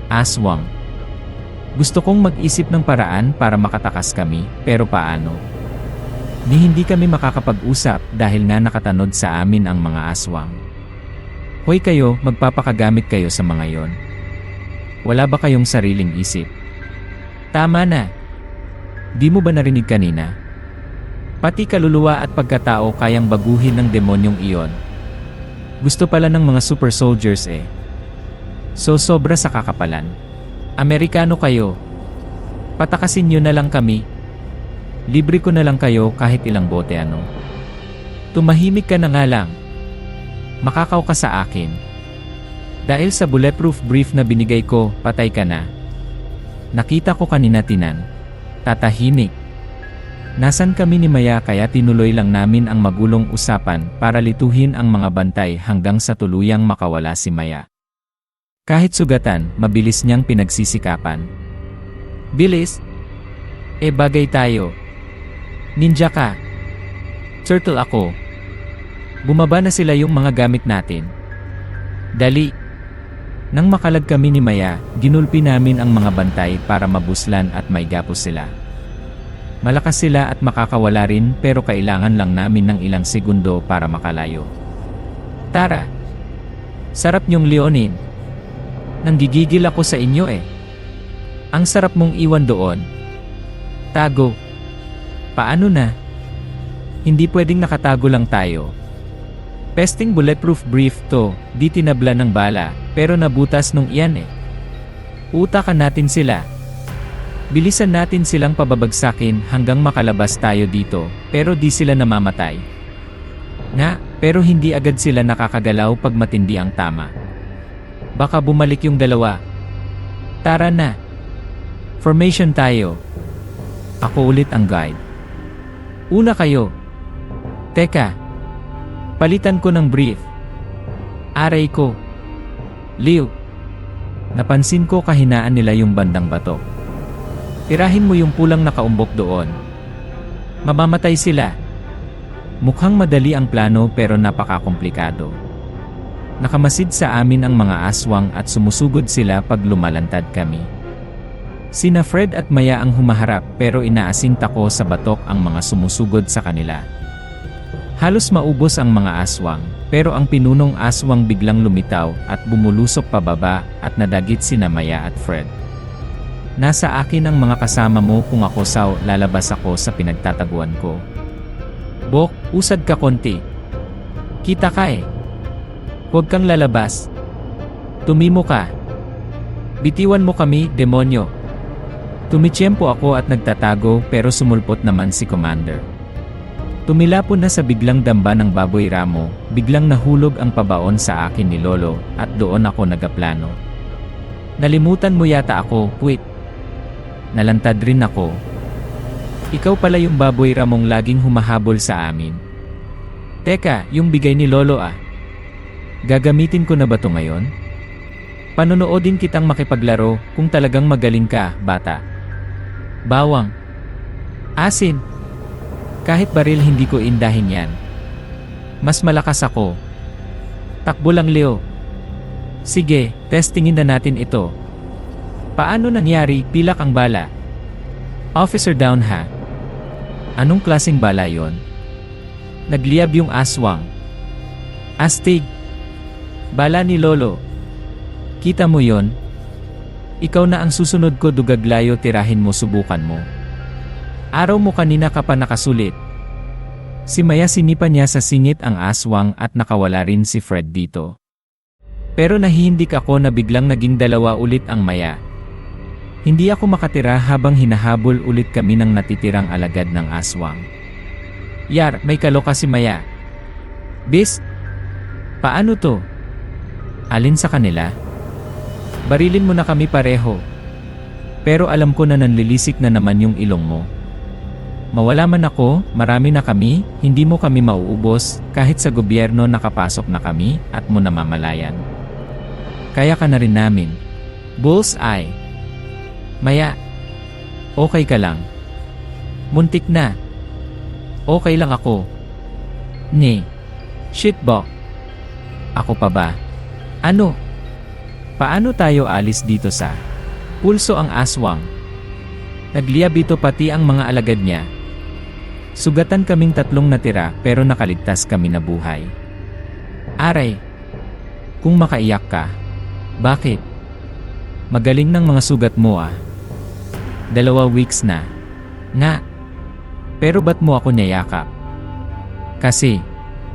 aswang. Gusto kong mag-isip ng paraan para makatakas kami, pero paano? Hindi kami makakapag-usap dahil nga nakatanod sa amin ang mga aswang. Hoy kayo, magpapakagamit kayo sa mga yon. Wala ba kayong sariling isip? Tama na. Di mo ba narinig kanina? Pati kaluluwa at pagkatao kayang baguhin ng demonyong iyon. Gusto pala ng mga super soldiers eh. So sobra sa kakapalan. Amerikano kayo. Patakasin nyo na lang kami. Libre ko na lang kayo kahit ilang bote ano. Tumahimik ka na nga lang. Makakaw ka sa akin. Dahil sa bulletproof brief na binigay ko, patay ka na. Nakita ko kanina Tinan. Tatahimik. Nasan kami ni Maya kaya tinuloy lang namin ang magulong usapan para lituhin ang mga bantay hanggang sa tuluyang makawala si Maya. Kahit sugatan, mabilis niyang pinagsisikapan. Bilis? Bagay tayo. Ninja ka. Turtle ako. Bumaba na sila yung mga gamit natin. Dali. Nang makalag kami ni Maya, ginulpi namin ang mga bantay para mabuslan at maigapos sila. Malakas sila at makakawala rin pero kailangan lang namin ng ilang segundo para makalayo. Tara! Sarap niyong leonin. Nanggigigil ako sa inyo eh. Ang sarap mong iwan doon. Tago. Paano na? Hindi pwedeng nakatago lang tayo. Pesting bulletproof brief to, di tinabla ng bala, pero nabutas nung iyan eh. Utakan natin sila. Bilisan natin silang pababagsakin hanggang makalabas tayo dito, pero di sila namamatay. Pero hindi agad sila nakakagalaw pag matindi ang tama. Baka bumalik yung dalawa. Tara na. Formation tayo. Ako ulit ang guide. Una kayo. Teka. Palitan ko ng brief. Aray ko. Liw. Napansin ko kahinaan nila yung bandang bato. Tirahin mo yung pulang nakaumbok doon. Mamamatay sila. Mukhang madali ang plano pero napakakomplikado. Nakamasid sa amin ang mga aswang at sumusugod sila pag lumalantad kami. Sina Fred at Maya ang humaharap pero inaasing tako sa batok ang mga sumusugod sa kanila. Halos maubos ang mga aswang, pero ang pinunong aswang biglang lumitaw at bumulusok pababa at nadagit sina Maya at Fred. Nasa akin ang mga kasama mo kung ako lalabas ako sa pinagtataguan ko. Bok, usad ka konti. Kita ka eh. Huwag kang lalabas. Tumimo ka. Bitiwan mo kami, demonyo. Tumitsyempo ako at nagtatago pero sumulpot naman si Commander. Tumilapon na sa biglang damba ng baboy ramo, biglang nahulog ang pabaon sa akin ni Lolo at doon ako nagaplano. Nalimutan mo yata ako, puwit. Nalantad rin ako. Ikaw pala yung baboy ramong laging humahabol sa amin. Teka, yung bigay ni Lolo ah. Gagamitin ko na ba to ngayon? Panonoodin kitang makipaglaro kung talagang magaling ka, bata. Bawang. Asin. Kahit baril hindi ko indahin yan. Mas malakas ako. Takbo lang Leo. Sige, testingin na natin ito. Paano nangyari pilak ang bala? Officer down ha. Anong klaseng bala yon? Nagliyab yung aswang. Astig. Bala ni Lolo. Kita mo yon? Ikaw na ang susunod ko dugaglayo tirahin mo subukan mo. Araw mo kanina ka pa nakasulit. Si Maya sinipa niya sa singit ang aswang at nakawala rin si Fred dito. Pero nahihindik ako na biglang naging dalawa ulit ang Maya. Hindi ako makatira habang hinahabol ulit kami ng natitirang alagad ng aswang. Yar, may kaloka si Maya. Bis? Paano to? Alin sa kanila? Barilin mo na kami pareho. Pero alam ko na nanlilisik na naman yung ilong mo. Mawala man ako, marami na kami, hindi mo kami mauubos, kahit sa gobyerno nakapasok na kami, at mo namamalayan. Kaya ka na rin namin. Bullseye. Maya. Okay ka lang. Muntik na. Okay lang ako. Ni. Shitbok. Ako pa ba? Ano? Paano tayo alis dito sa pulso ang aswang? Nagliyabito pati ang mga alagad niya. Sugatan kaming 3 natira pero nakaligtas kami na buhay. Aray! Kung makaiyak ka. Bakit? Magaling ng mga sugat mo ah. 2 weeks na. Nga. Pero ba't mo ako niyayakap? Kasi,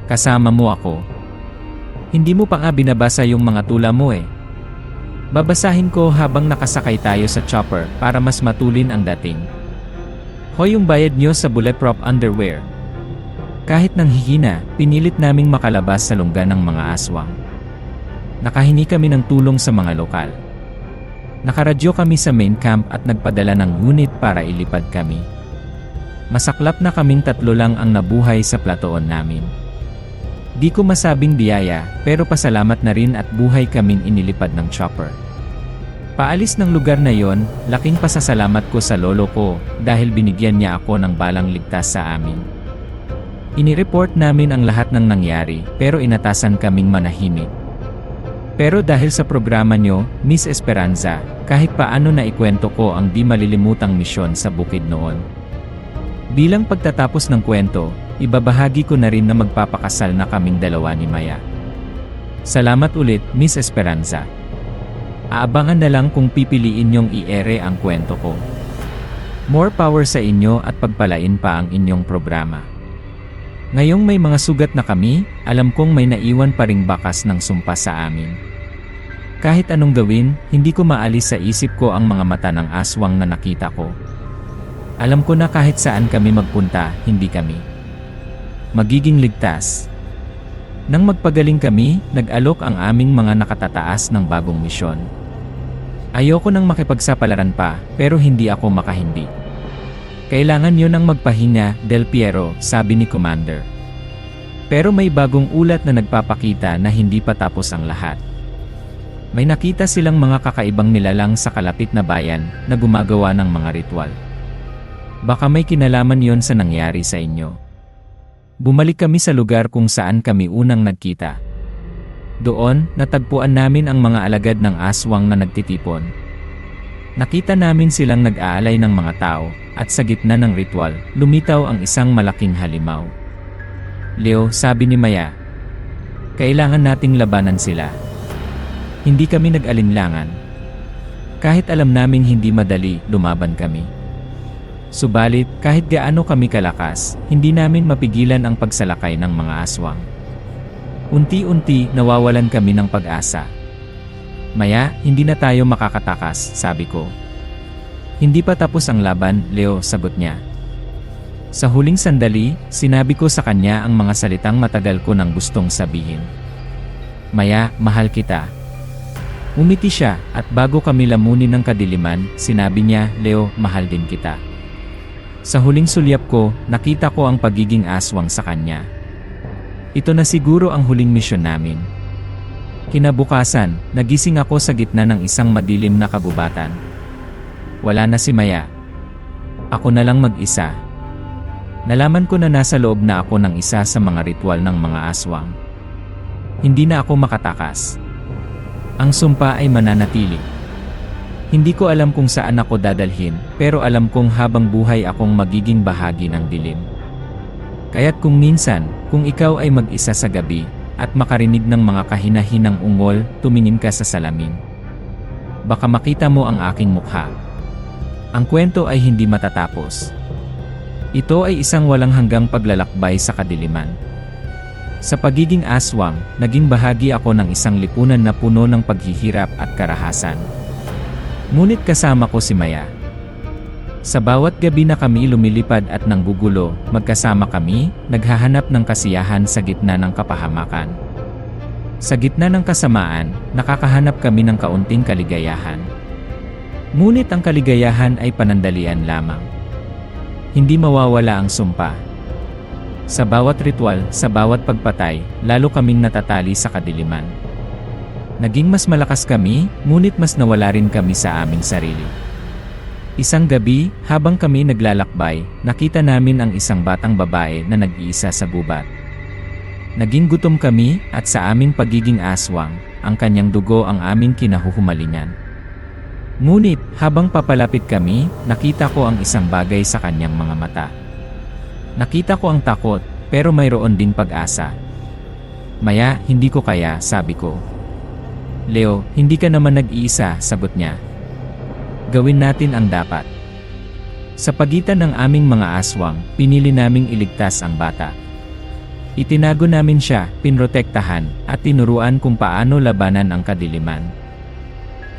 kasama mo ako. Hindi mo pa nga binabasa yung mga tula mo eh. Babasahin ko habang nakasakay tayo sa chopper para mas matulin ang dating. Hoy yung bayad nyo sa bulletproof underwear. Kahit nang hihina, pinilit naming makalabas sa lungga ng mga aswang. Nakahingi kami ng tulong sa mga lokal. Nakaradyo kami sa main camp at nagpadala ng unit para ilipad kami. Masaklap na kaming 3 lang ang nabuhay sa platoon namin. Di ko masabing biyaya, pero pasalamat na rin at buhay kaming inilipad ng chopper. Paalis ng lugar na yon, laking pasasalamat ko sa lolo ko dahil binigyan niya ako ng balang ligtas sa amin. Inireport namin ang lahat ng nangyari pero inatasan kaming manahimik. Pero dahil sa programa nyo, Miss Esperanza, kahit paano na ikwento ko ang di malilimutang misyon sa bukid noon. Bilang pagtatapos ng kwento, ibabahagi ko na rin na magpapakasal na kaming 2 ni Maya. Salamat ulit, Miss Esperanza. Aabangan na lang kung pipiliin niyong i-ere ang kwento ko. More power sa inyo at pagpalain pa ang inyong programa. Ngayong may mga sugat na kami, alam kong may naiwan pa ring bakas ng sumpa sa amin. Kahit anong gawin, hindi ko maalis sa isip ko ang mga mata ng aswang na nakita ko. Alam ko na kahit saan kami magpunta, hindi kami magiging ligtas. Nang magpagaling kami, nag-alok ang aming mga nakatataas ng bagong misyon. Ayoko nang makipagsapalaran pa, pero hindi ako makahindi. Kailangan yun ang magpahinga, Del Piero, sabi ni Commander. Pero may bagong ulat na nagpapakita na hindi pa tapos ang lahat. May nakita silang mga kakaibang nilalang sa kalapit na bayan na gumagawa ng mga ritual. Baka may kinalaman yon sa nangyari sa inyo. Bumalik kami sa lugar kung saan kami unang nagkita. Doon, natagpuan namin ang mga alagad ng aswang na nagtitipon. Nakita namin silang nag-aalay ng mga tao, at sa gitna ng ritual, lumitaw ang isang malaking halimaw. Leo, sabi ni Maya, kailangan nating labanan sila. Hindi kami nag-alinlangan. Kahit alam naming hindi madali, lumaban kami. Subalit, kahit gaano kami kalakas, hindi namin mapigilan ang pagsalakay ng mga aswang. Unti-unti, nawawalan kami ng pag-asa. Maya, hindi na tayo makakatakas, sabi ko. Hindi pa tapos ang laban, Leo, sagot niya. Sa huling sandali, sinabi ko sa kanya ang mga salitang matagal ko nang gustong sabihin. Maya, mahal kita. Umiti siya, at bago kami lamunin ng kadiliman, sinabi niya, Leo, mahal din kita. Sa huling sulyap ko, nakita ko ang pagiging aswang sa kanya. Ito na siguro ang huling misyon namin. Kinabukasan, nagising ako sa gitna ng isang madilim na kagubatan. Wala na si Maya. Ako na lang mag-isa. Nalaman ko na nasa loob na ako ng isa sa mga ritual ng mga aswang. Hindi na ako makatakas. Ang sumpa ay mananatili. Hindi ko alam kung saan ako dadalhin, pero alam kong habang buhay akong magiging bahagi ng dilim. Kaya't kung minsan, kung ikaw ay mag-isa sa gabi, at makarinig ng mga kahina-hinang ungol, tumingin ka sa salamin. Baka makita mo ang aking mukha. Ang kwento ay hindi matatapos. Ito ay isang walang hanggang paglalakbay sa kadiliman. Sa pagiging aswang, naging bahagi ako ng isang lipunan na puno ng paghihirap at karahasan. Ngunit kasama ko si Maya. Sa bawat gabi na kami lumilipad at nanggugulo, magkasama kami, naghahanap ng kasiyahan sa gitna ng kapahamakan. Sa gitna ng kasamaan, nakakahanap kami ng kaunting kaligayahan. Ngunit ang kaligayahan ay panandalian lamang. hindi mawawala ang sumpa. Sa bawat ritual, sa bawat pagpatay, lalo kaming natatali sa kadiliman. Naging mas malakas kami, ngunit mas nawala rin kami sa aming sarili. Isang gabi, habang kami naglalakbay, nakita namin ang isang batang babae na nag-iisa sa gubat. Naging gutom kami, at sa aming pagiging aswang, ang kanyang dugo ang aming kinahuhumalingan. Ngunit, habang papalapit kami, nakita ko ang isang bagay sa kanyang mga mata. Nakita ko ang takot, pero mayroon ding pag-asa. Maya, hindi ko kaya, sabi ko. Leo, hindi ka naman nag-iisa, sagot niya. Gawin natin ang dapat. Sa pagitan ng aming mga aswang, pinili naming iligtas ang bata. Itinago namin siya, pinrotektahan, at tinuruan kung paano labanan ang kadiliman.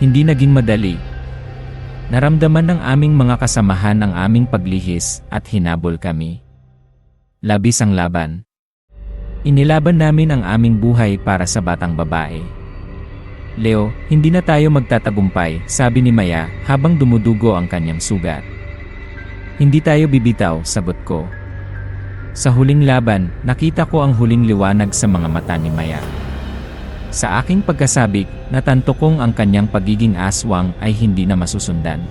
Hindi naging madali. Naramdaman ng aming mga kasamahan ang aming paglihis, at hinabol kami. Labis ang laban. Inilaban namin ang aming buhay para sa batang babae. Leo, hindi na tayo magtatagumpay, sabi ni Maya habang dumudugo ang kanyang sugat. Hindi tayo bibitaw, sagot ko. Sa huling laban, nakita ko ang huling liwanag sa mga mata ni Maya. Sa aking pagkasabik, natanto kong ang kanyang pagiging aswang ay hindi na masusundan.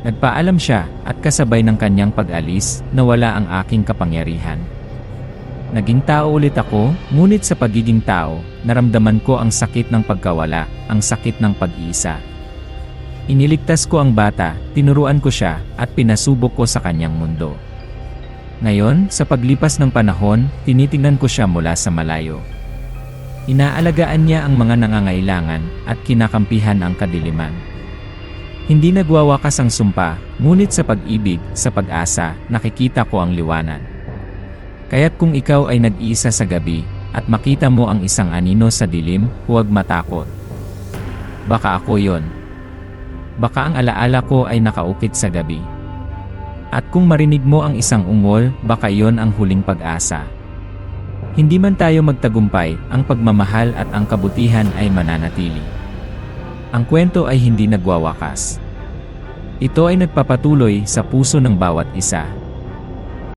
Nagpaalam siya, at kasabay ng kanyang pag-alis, nawala ang aking kapangyarihan. Naging tao ulit ako, ngunit sa pagiging tao, naramdaman ko ang sakit ng pagkawala, ang sakit ng pag-iisa. Iniligtas ko ang bata, tinuruan ko siya, at pinasubok ko sa kanyang mundo. Ngayon, sa paglipas ng panahon, tinitingnan ko siya mula sa malayo. Inaalagaan niya ang mga nangangailangan, at kinakampihan ang kadiliman. Hindi nagwawakas ang sumpa, ngunit sa pag-ibig, sa pag-asa, nakikita ko ang liwanag. Kaya't kung ikaw ay nag-iisa sa gabi, at makita mo ang isang anino sa dilim, huwag matakot. Baka ako yon. Baka ang alaala ko ay nakaukit sa gabi. At kung marinig mo ang isang ungol, baka yon ang huling pag-asa. Hindi man tayo magtagumpay, ang pagmamahal at ang kabutihan ay mananatili. Ang kwento ay hindi nagwawakas. Ito ay nagpapatuloy sa puso ng bawat isa.